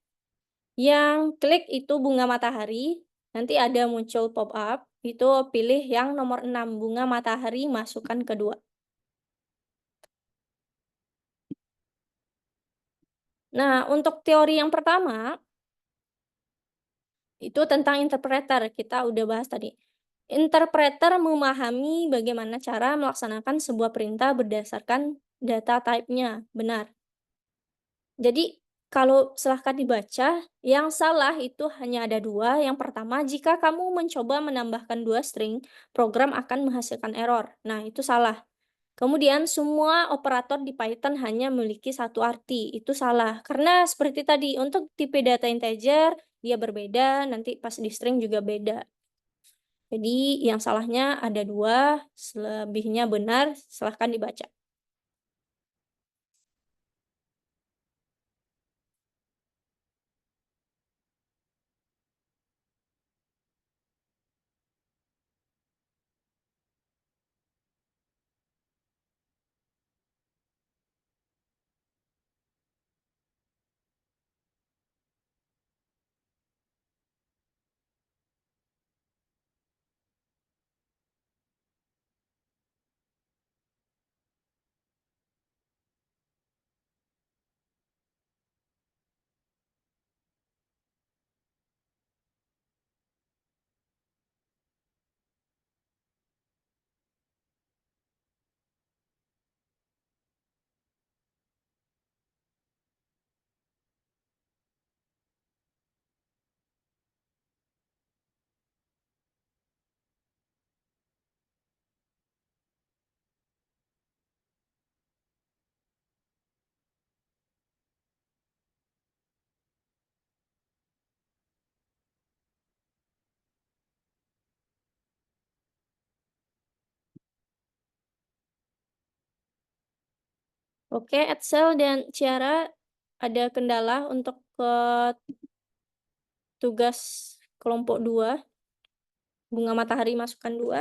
Yang klik itu bunga matahari, nanti ada muncul pop-up, itu pilih yang nomor 6 bunga matahari masukkan kedua. Nah, untuk teori yang pertama, itu tentang interpreter, kita udah bahas tadi. Interpreter memahami bagaimana cara melaksanakan sebuah perintah berdasarkan data type-nya, benar. Jadi, kalau silahkan dibaca, yang salah itu hanya ada dua. Yang pertama, jika kamu mencoba menambahkan dua string, program akan menghasilkan error. Nah, itu salah. Kemudian, semua operator di Python hanya memiliki satu arti. Itu salah. Karena seperti tadi, untuk tipe data integer, dia berbeda, nanti pas di string juga beda. Jadi, yang salahnya ada dua, selebihnya benar, silahkan dibaca. Oke, Edsel dan Ciara ada kendala untuk ke tugas kelompok 2, bunga matahari masukkan 2.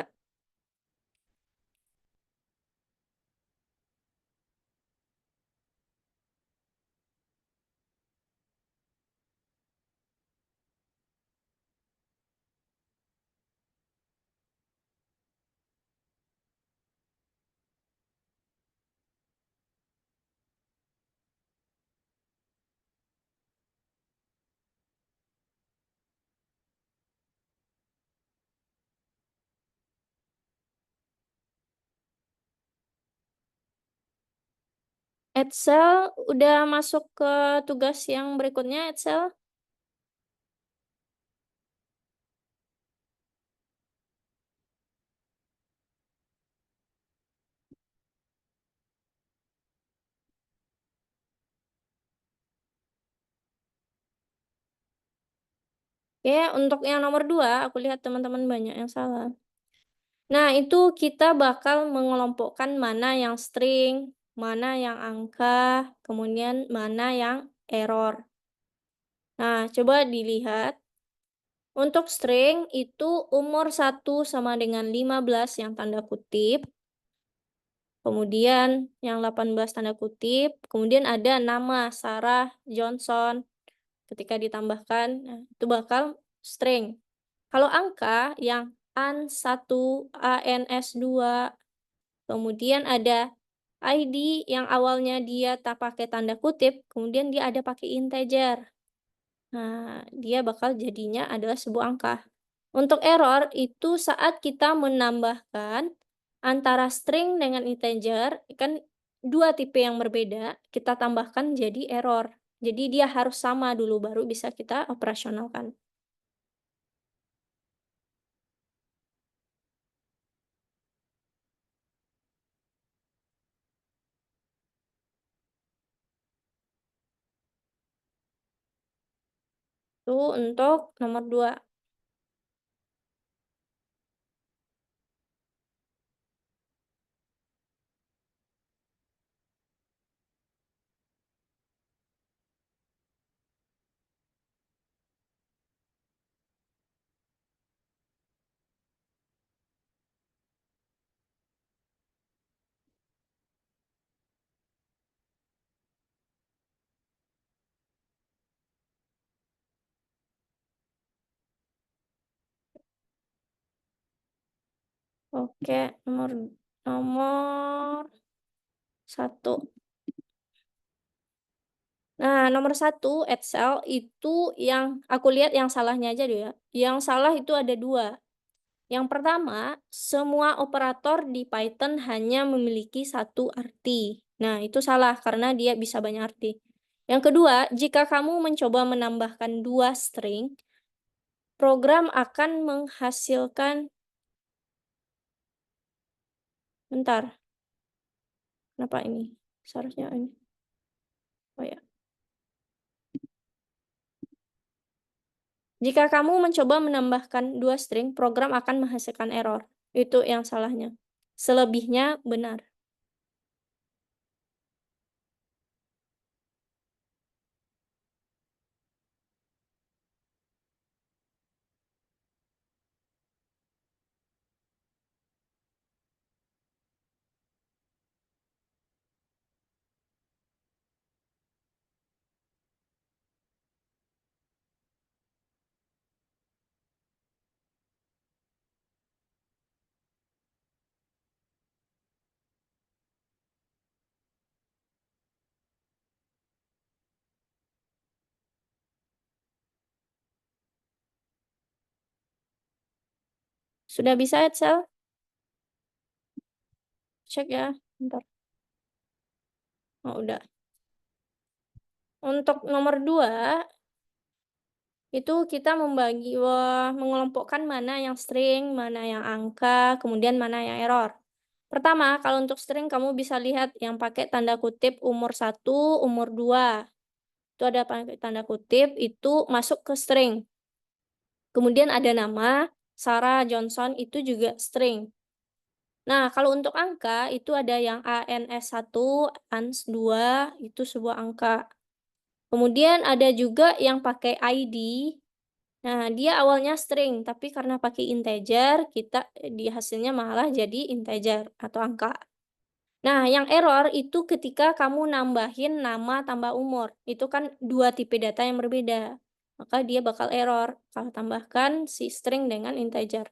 Edsel udah masuk ke tugas yang berikutnya, Edsel? Oke, untuk yang nomor 2, aku lihat teman-teman banyak yang salah. Nah, itu kita bakal mengelompokkan mana yang string, mana yang angka, kemudian mana yang error. Nah, coba dilihat. Untuk string itu umur 1 sama dengan 15 yang tanda kutip. Kemudian yang 18 tanda kutip. Kemudian ada nama Sarah Johnson. Ketika ditambahkan, nah, itu bakal string. Kalau angka yang AN1, ANS2, kemudian ada ID yang awalnya dia tak pakai tanda kutip, kemudian dia ada pakai integer. Nah, dia bakal jadinya adalah sebuah angka. Untuk error itu saat kita menambahkan antara string dengan integer, kan dua tipe yang berbeda, kita tambahkan jadi error. Jadi dia harus sama dulu baru bisa kita operasionalkan. Itu untuk nomor 2. Oke, nomor 1. Nah, nomor 1, Excel itu yang aku lihat yang salahnya aja deh ya. Yang salah itu ada 2. Yang pertama, semua operator di Python hanya memiliki satu arti. Nah, itu salah karena dia bisa banyak arti. Yang kedua, jika kamu mencoba menambahkan 2 string, program akan menghasilkan bentar, kenapa ini? Seharusnya ini. Oh ya. Jika kamu mencoba menambahkan 2 string, program akan menghasilkan error. Itu yang salahnya. Selebihnya benar. Sudah bisa, Excel? Cek ya. Bentar. Oh, udah. Untuk nomor 2, itu kita mengelompokkan mana yang string, mana yang angka, kemudian mana yang error. Pertama, kalau untuk string kamu bisa lihat yang pakai tanda kutip umur 1, umur 2. Itu ada pakai tanda kutip, itu masuk ke string. Kemudian ada nama, Sarah Johnson itu juga string. Nah, kalau untuk angka itu ada yang ANS1, ANS2, itu sebuah angka. Kemudian ada juga yang pakai ID. Nah, dia awalnya string, tapi karena pakai integer, kita di hasilnya malah jadi integer atau angka. Nah, yang error itu ketika kamu nambahin nama tambah umur. Itu kan dua tipe data yang berbeda. Maka dia bakal error kalau tambahkan si string dengan integer.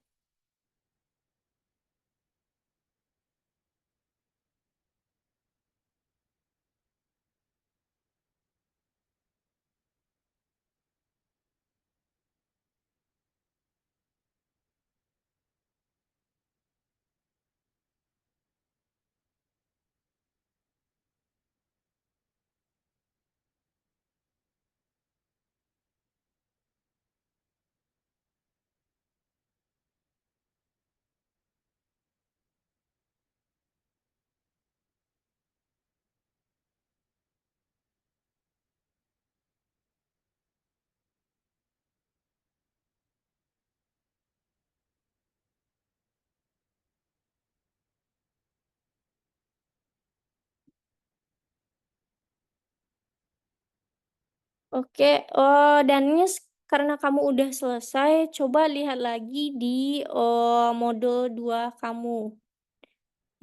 Oke, dan ini karena kamu udah selesai, coba lihat lagi di modul 2 kamu.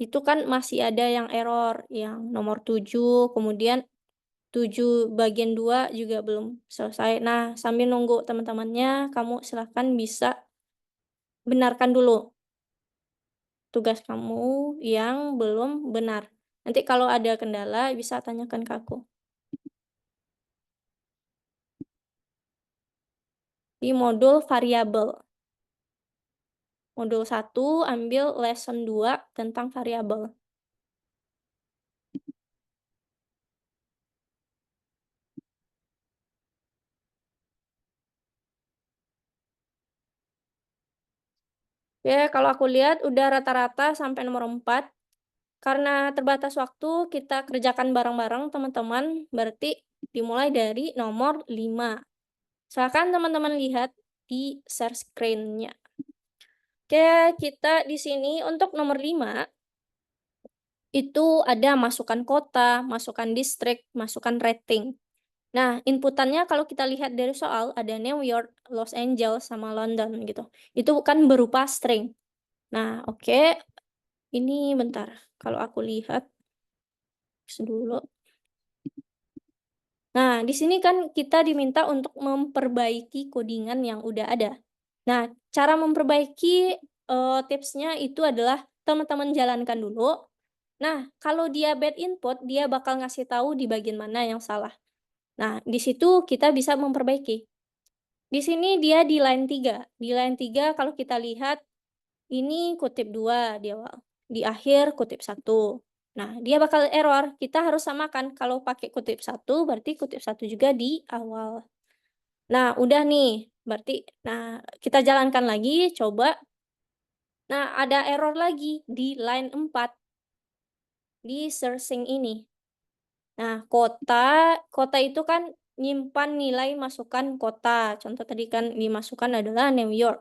Itu kan masih ada yang error, yang nomor 7, kemudian 7 bagian 2 juga belum selesai. Nah, sambil nunggu teman-temannya, kamu silahkan bisa benarkan dulu tugas kamu yang belum benar. Nanti kalau ada kendala bisa tanyakan ke aku. Di modul variabel. Modul 1 ambil lesson 2 tentang variabel. Oke, kalau aku lihat udah rata-rata sampai nomor 4. Karena terbatas waktu, kita kerjakan bareng-bareng teman-teman, berarti dimulai dari nomor 5. Silakan teman-teman lihat di share screen-nya. Oke, kita di sini untuk nomor 5, itu ada masukan kota, masukan distrik, masukan rating. Nah, inputannya kalau kita lihat dari soal, ada New York, Los Angeles, sama London gitu. Itu kan berupa string. Nah, oke, ini bentar, kalau aku lihat dulu. Nah, di sini kan kita diminta untuk memperbaiki codingan yang udah ada. Nah, cara memperbaiki, tipsnya itu adalah teman-teman jalankan dulu. Nah, kalau dia bad input, dia bakal ngasih tahu di bagian mana yang salah. Nah, di situ kita bisa memperbaiki. Di sini dia di line 3. Di line 3 kalau kita lihat ini kutip 2 di awal, di akhir kutip 1. Nah, dia bakal error, kita harus samakan, kalau pakai kutip 1 berarti kutip 1 juga di awal. Nah, udah nih, berarti kita jalankan lagi, coba. Nah, ada error lagi di line 4, di searching ini. Nah, kota itu kan nyimpan nilai masukan kota, contoh tadi kan dimasukkan adalah New York.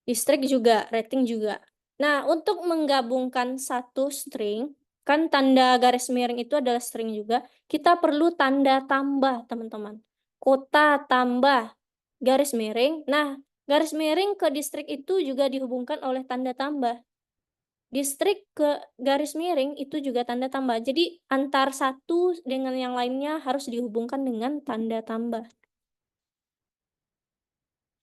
Distrik juga, rating juga. Nah, untuk menggabungkan satu string, kan tanda garis miring itu adalah string juga, kita perlu tanda tambah, teman-teman. Kota tambah garis miring. Nah, garis miring ke distrik itu juga dihubungkan oleh tanda tambah. Distrik ke garis miring itu juga tanda tambah. Jadi, antar satu dengan yang lainnya harus dihubungkan dengan tanda tambah.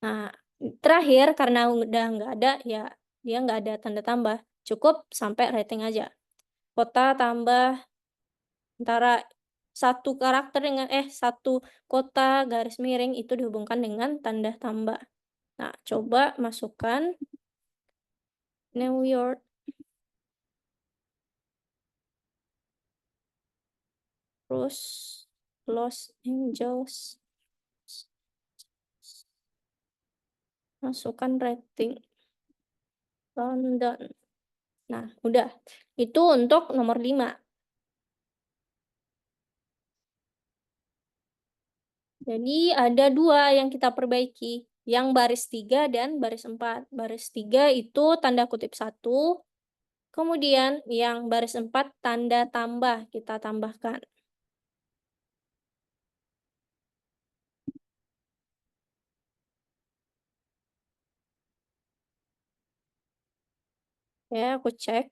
Nah, terakhir karena udah nggak ada, ya dia nggak ada tanda tambah, cukup sampai rating aja. Kota tambah antara satu karakter dengan satu kota garis miring itu dihubungkan dengan tanda tambah. Nah, coba masukkan New York, terus Los Angeles, masukkan rating London. Nah, udah. Itu untuk nomor 5. Jadi ada 2 yang kita perbaiki. yang baris 3 dan baris 4. Baris 3 itu tanda kutip 1, kemudian yang baris 4 tanda tambah, kita tambahkan. Ya, aku cek.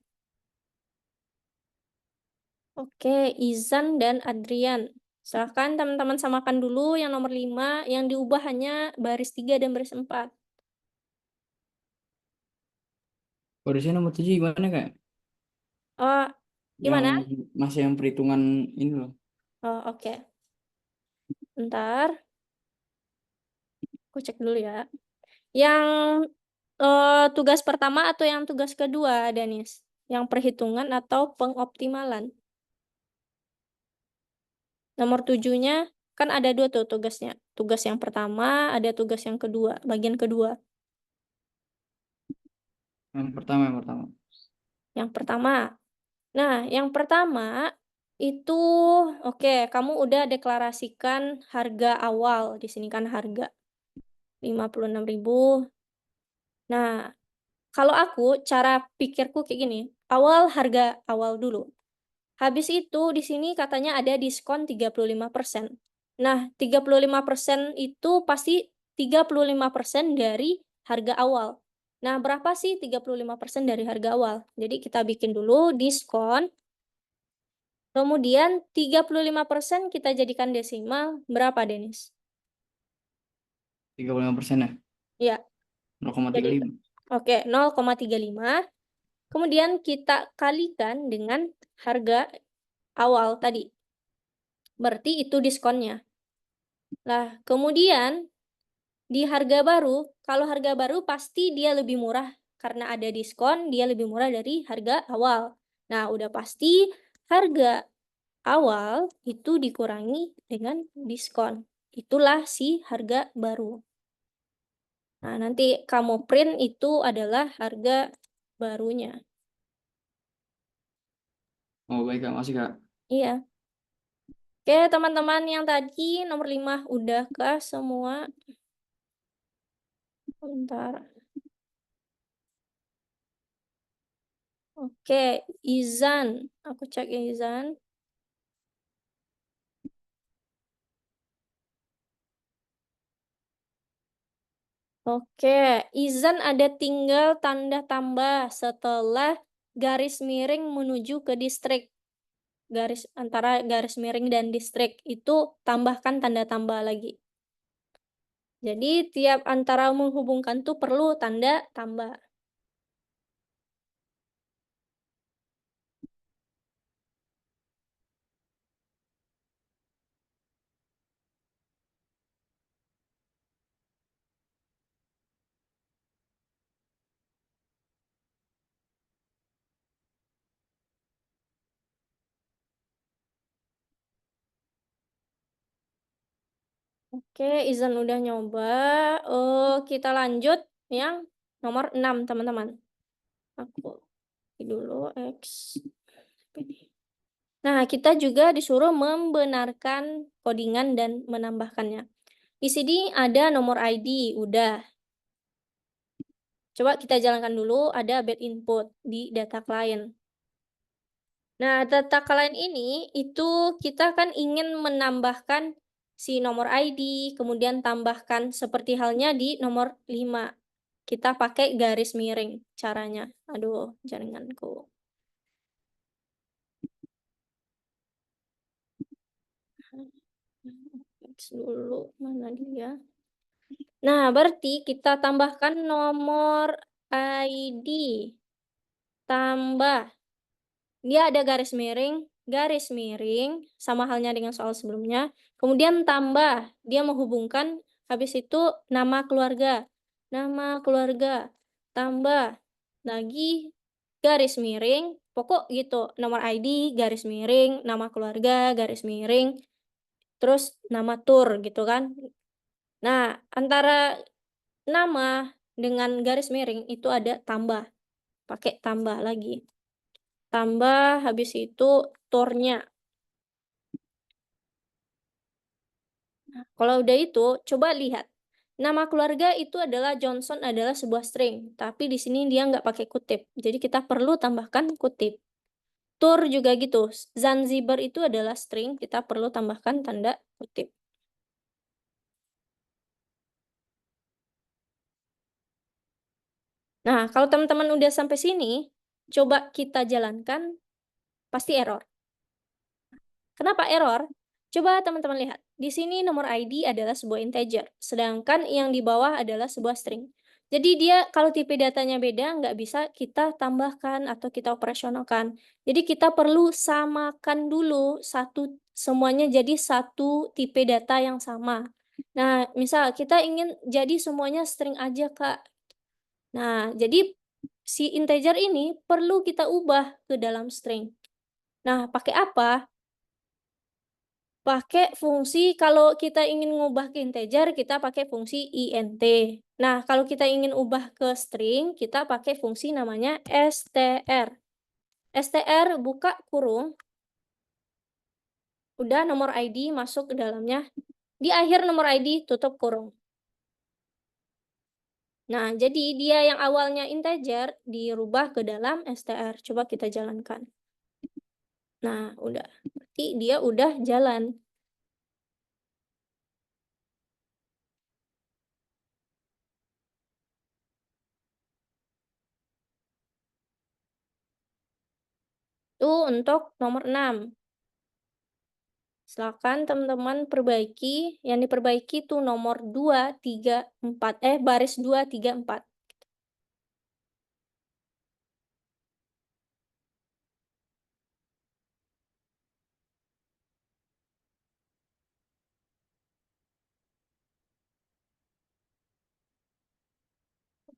Oke, Izan dan Adrian. Silahkan teman-teman samakan dulu yang nomor 5, yang diubah hanya baris 3 dan baris 4. Barisnya nomor 7 gimana Kak? Oh, Yang gimana? masih yang perhitungan ini loh. Oh, oke. Bentar, aku cek dulu ya. Yang tugas pertama atau yang tugas kedua, Danis? Yang perhitungan atau pengoptimalan? Nomor 7-nya kan ada 2 tuh tugasnya. Tugas yang pertama, ada tugas yang kedua, bagian kedua. Yang pertama, yang pertama. Yang pertama. Nah, yang pertama itu oke, kamu udah deklarasikan harga awal. Di sini kan harga 56.000. Nah, kalau aku cara pikirku kayak gini, awal harga awal dulu. Habis itu di sini katanya ada diskon 35%. Nah, 35% itu pasti 35% dari harga awal. Nah, berapa sih 35% dari harga awal? Jadi kita bikin dulu diskon, kemudian 35% kita jadikan desimal, berapa, Denis? 35% ya? Ya, jadi 0,35. oke, 0,35. Kemudian kita kalikan dengan harga awal tadi. Berarti itu diskonnya. Nah, kemudian di harga baru, kalau harga baru pasti dia lebih murah karena ada diskon, dia lebih murah dari harga awal. Nah, udah pasti harga awal itu dikurangi dengan diskon. Itulah si harga baru. Nah, nanti kamu print itu adalah harga barunya. Oh baik Kak, masih Kak. Iya. Oke, teman-teman yang tadi nomor 5 udah kah semua? Bentar. Oke, Izan. Aku cek ya Izan. Oke, Izan ada tinggal tanda tambah setelah garis miring menuju ke distrik. Garis antara garis miring dan distrik itu tambahkan tanda tambah lagi. Jadi tiap antara menghubungkan tuh perlu tanda tambah. Oke, Izan udah nyoba. Kita lanjut yang nomor 6, teman-teman. Aku dulu X. Nah, kita juga disuruh membenarkan codingan dan menambahkannya. Di sini ada nomor ID, udah. Coba kita jalankan dulu, ada bad input di data client. Nah, data client ini itu kita kan ingin menambahkan si nomor ID, kemudian tambahkan seperti halnya di nomor 5. Kita pakai garis miring caranya. Aduh, jaringanku. X dulu, mana dia? Nah, berarti kita tambahkan nomor ID. Tambah. Dia ada garis miring, sama halnya dengan soal sebelumnya. Kemudian tambah, dia menghubungkan, habis itu nama keluarga, tambah, lagi garis miring, pokok gitu, nomor ID, garis miring, nama keluarga, garis miring, terus nama tur gitu kan. Nah, antara nama dengan garis miring itu ada tambah, pakai tambah lagi. Tambah habis itu turnya. Kalau udah itu, coba lihat. Nama keluarga itu adalah Johnson adalah sebuah string, tapi di sini dia nggak pakai kutip. Jadi kita perlu tambahkan kutip. Tour juga gitu. Zanzibar itu adalah string, kita perlu tambahkan tanda kutip. Nah, kalau teman-teman udah sampai sini, coba kita jalankan, pasti error. Kenapa error? Coba teman-teman lihat. Di sini nomor ID adalah sebuah integer, sedangkan yang di bawah adalah sebuah string. Jadi dia kalau tipe datanya beda, nggak bisa kita tambahkan atau kita operasionalkan. Jadi kita perlu samakan dulu semuanya jadi satu tipe data yang sama. Nah, misal kita ingin jadi semuanya string aja, Kak. Nah, jadi si integer ini perlu kita ubah ke dalam string. Nah, pakai apa? Pakai fungsi kalau kita ingin ngubah ke integer, kita pakai fungsi int. Nah, kalau kita ingin ubah ke string, kita pakai fungsi namanya str. Str buka kurung, udah nomor ID masuk ke dalamnya. Di akhir nomor ID tutup kurung. Nah, jadi dia yang awalnya integer dirubah ke dalam str. Coba kita jalankan. Nah, udah. Berarti dia udah jalan. Itu untuk nomor 6. Silakan teman-teman perbaiki. Yang diperbaiki tuh nomor 2, 3, 4. Baris 2, 3, 4.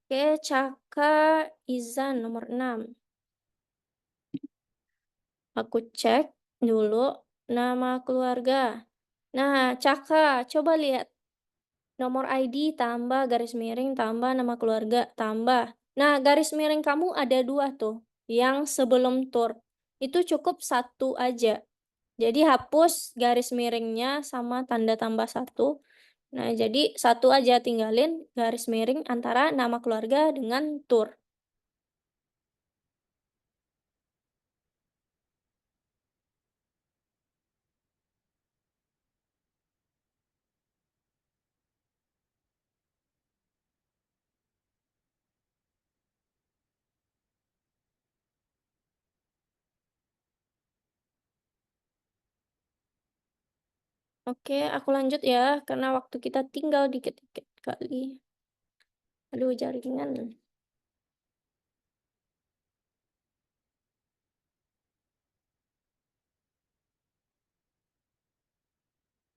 Oke, Caka Izan nomor 6. Aku cek dulu nama keluarga. Nah, Caka, coba lihat. Nomor ID tambah garis miring tambah nama keluarga tambah. Nah, garis miring kamu ada 2 tuh. Yang sebelum tur. Itu cukup 1 aja. Jadi hapus garis miringnya sama tanda tambah 1. Nah, jadi 1 aja tinggalin garis miring antara nama keluarga dengan tur. Oke, aku lanjut ya, karena waktu kita tinggal dikit-dikit kali. Aduh, jaringan.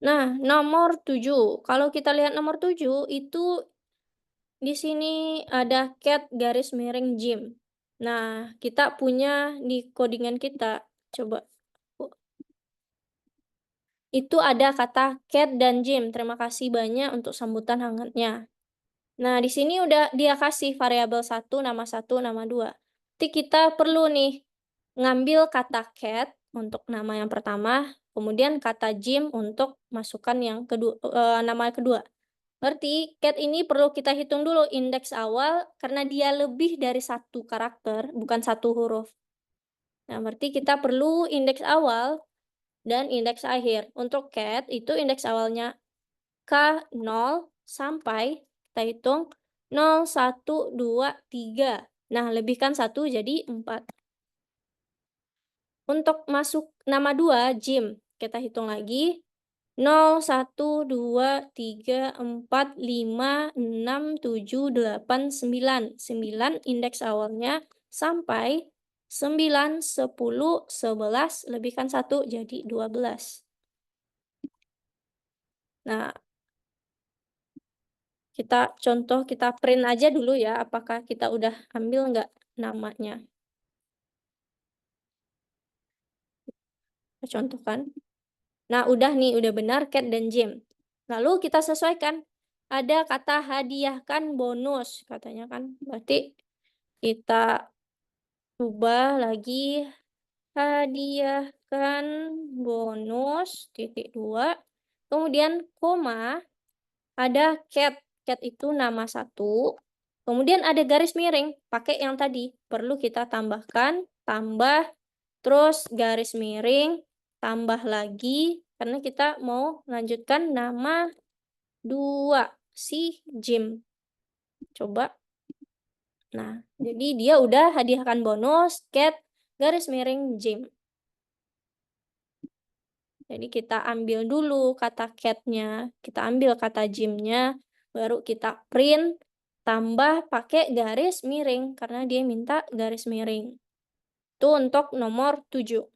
Nah, nomor 7. Kalau kita lihat nomor 7, itu di sini ada cat garis miring gym. Nah, kita punya di codingan kita. Coba. Itu ada kata cat dan gym. Terima kasih banyak untuk sambutan hangatnya. Nah, di sini udah dia kasih variabel 1, nama 2. Jadi kita perlu nih ngambil kata cat untuk nama yang pertama, kemudian kata gym untuk masukkan yang kedua, nama kedua. Berarti cat ini perlu kita hitung dulu indeks awal karena dia lebih dari 1 karakter, bukan 1 huruf. Nah, berarti kita perlu indeks awal dan indeks akhir. Untuk cat itu indeks awalnya K0 sampai kita hitung 0, 1, 2, 3. Nah, lebihkan 1 jadi 4. Untuk masuk nama 2, gym. Kita hitung lagi. 0, 1, 2, 3, 4, 5, 6, 7, 8, 9. 9 indeks awalnya sampai 9, 10, 11, lebihkan 1 jadi 12. Nah, kita print aja dulu ya, apakah kita udah ambil nggak namanya. Kita contohkan. Nah, udah nih, udah benar cat dan gym. Lalu kita sesuaikan. Ada kata hadiahkan bonus, katanya kan. Berarti kita ubah lagi hadiahkan bonus, titik 2. Kemudian koma, ada cat. cat itu nama 1. Kemudian ada garis miring, pakai yang tadi. Perlu kita tambahkan, tambah, terus garis miring, tambah lagi, karena kita mau lanjutkan nama 2, si Jim. Coba. Nah, jadi dia udah hadiahkan bonus cat garis miring Jim. Jadi kita ambil dulu kata cat-nya, kita ambil kata Jim-nya, baru kita print, tambah pakai garis miring, karena dia minta garis miring. Itu untuk nomor 7.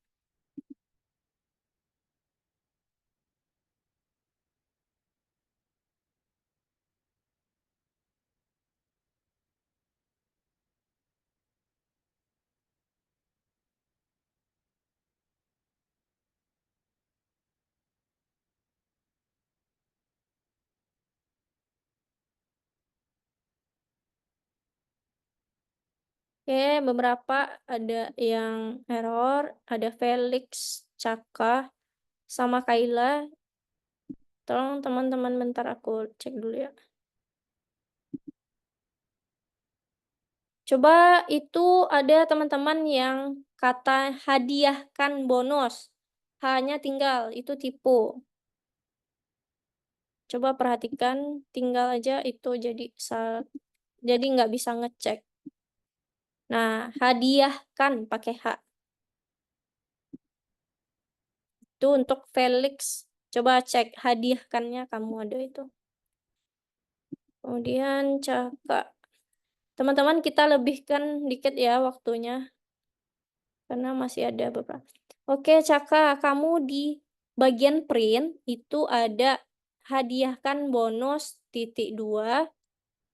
Oke, beberapa ada yang error, ada Felix, Caka, sama Kaila. Tolong teman-teman bentar aku cek dulu ya. Coba itu ada teman-teman yang kata hadiahkan bonus. Hanya tinggal, itu tipe. Coba perhatikan, tinggal aja itu jadi nggak bisa ngecek. Nah, hadiahkan pakai H. Itu untuk Felix. Coba cek hadiahkannya kamu ada itu. Kemudian Caka. Teman-teman kita lebihkan dikit ya waktunya. Karena masih ada beberapa. Oke, Caka, kamu di bagian print itu ada hadiahkan bonus titik 2.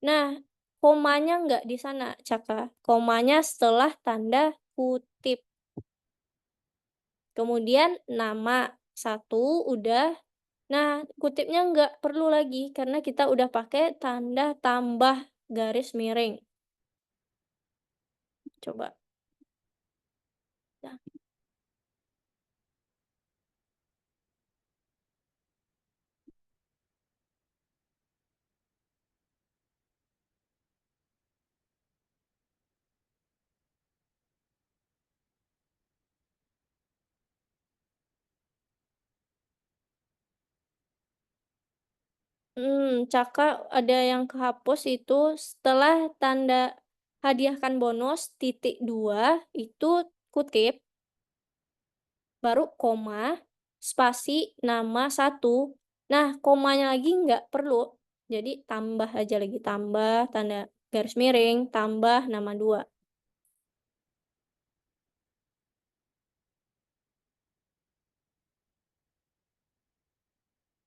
Nah, komanya nggak di sana, Caka. Komanya setelah tanda kutip. Kemudian nama 1 udah. Nah, kutipnya nggak perlu lagi karena kita udah pakai tanda tambah garis miring. Coba. Nah, Caka ada yang kehapus itu setelah tanda hadiahkan bonus titik 2 itu kutip, baru koma, spasi, nama 1. Nah, komanya lagi nggak perlu. Jadi tambah aja lagi, tambah tanda garis miring, tambah nama 2.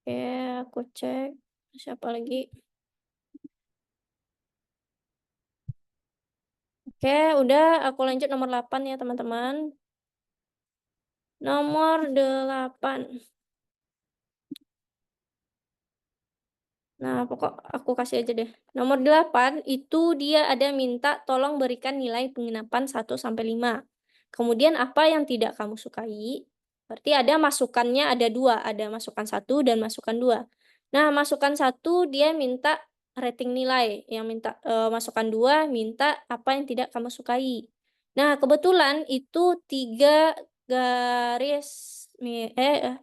Oke, aku cek. Siapa lagi? Oke, udah aku lanjut nomor 8 ya, teman-teman. Nomor 8. Nah, pokok aku kasih aja deh. Nomor 8 itu dia ada minta tolong berikan nilai penginapan 1 sampai 5. Kemudian apa yang tidak kamu sukai? Berarti ada masukannya ada 2, ada masukan 1 dan masukan 2. Nah, masukan 1 dia minta rating nilai, yang minta masukan 2 minta apa yang tidak kamu sukai. Nah, kebetulan itu 3 garis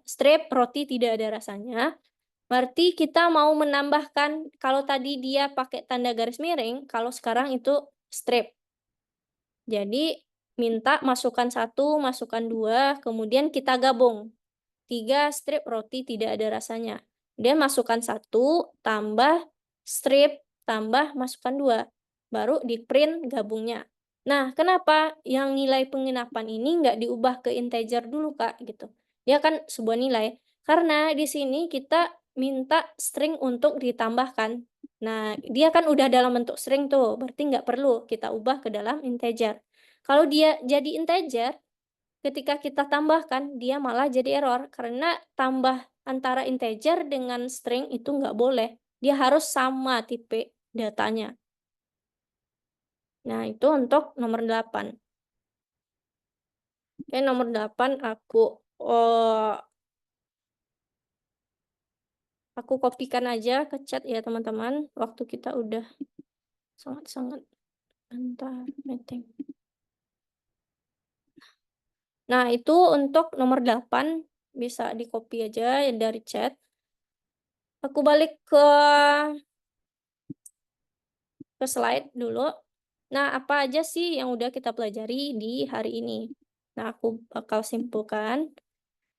strip roti tidak ada rasanya. Berarti kita mau menambahkan, kalau tadi dia pakai tanda garis miring, kalau sekarang itu strip. Jadi minta masukan 1, masukan 2, kemudian kita gabung. 3 strip roti tidak ada rasanya. Dia masukkan 1, tambah strip, tambah masukkan 2. Baru di print gabungnya. Nah, kenapa yang nilai penginapan ini nggak diubah ke integer dulu, Kak? Gitu. Dia kan sebuah nilai. Karena di sini kita minta string untuk ditambahkan. Nah, dia kan udah dalam bentuk string tuh. Berarti nggak perlu kita ubah ke dalam integer. Kalau dia jadi integer, ketika kita tambahkan, dia malah jadi error. Karena tambah antara integer dengan string itu nggak boleh. Dia harus sama tipe datanya. Nah, itu untuk nomor 8. Oke, nomor 8 aku Aku kopikan aja ke chat ya teman-teman. Waktu kita udah sangat-sangat antar meeting. Nah, itu untuk nomor 8 bisa di-copy aja ya dari chat. Aku balik ke slide dulu. Nah, apa aja sih yang udah kita pelajari di hari ini? Nah, aku bakal simpulkan.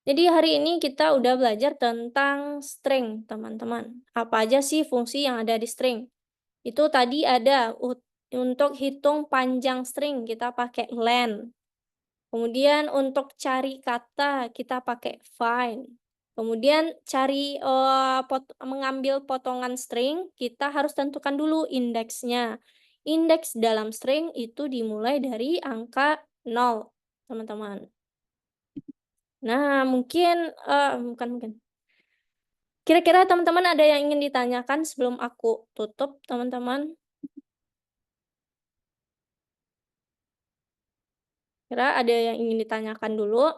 Jadi hari ini kita udah belajar tentang string, teman-teman. Apa aja sih fungsi yang ada di string? Itu tadi ada untuk hitung panjang string kita pakai len. Kemudian untuk cari kata kita pakai find. Kemudian cari mengambil potongan string, kita harus tentukan dulu indeksnya. Indeks dalam string itu dimulai dari angka 0, teman-teman. Nah, bukan mungkin. Kira-kira teman-teman ada yang ingin ditanyakan sebelum aku tutup, teman-teman? Kira ada yang ingin ditanyakan dulu?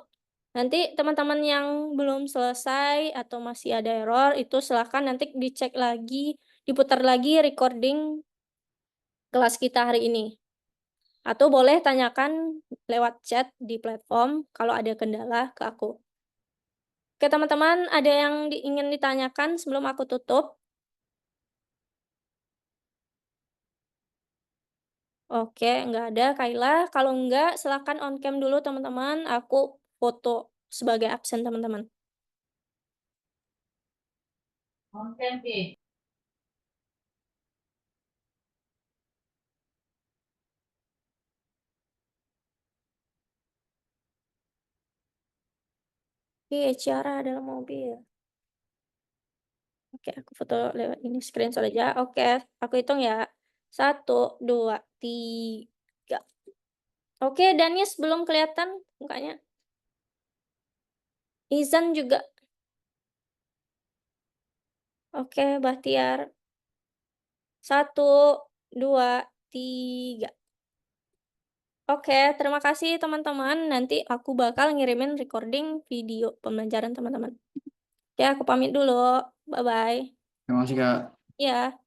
Nanti teman-teman yang belum selesai atau masih ada error, itu silahkan nanti dicek lagi, diputar lagi recording kelas kita hari ini. Atau boleh tanyakan lewat chat di platform kalau ada kendala ke aku. Oke teman-teman, ada yang ingin ditanyakan sebelum aku tutup? Oke, nggak ada, Kayla. Kalau nggak, silahkan on cam dulu teman-teman. Aku foto sebagai absen teman-teman. Oke, Ciara dalam mobil. Oke, aku foto lewat ini, screenshot aja. Oke, aku hitung ya. 1, 2, 3. Oke, Danies belum kelihatan mukanya. Izan juga. Oke, Bahtiar. 1, 2, 3. Oke, terima kasih teman-teman. Nanti aku bakal ngirimin recording video pembelajaran teman-teman. Ya, aku pamit dulu. Bye-bye. Terima kasih Kak. Ya.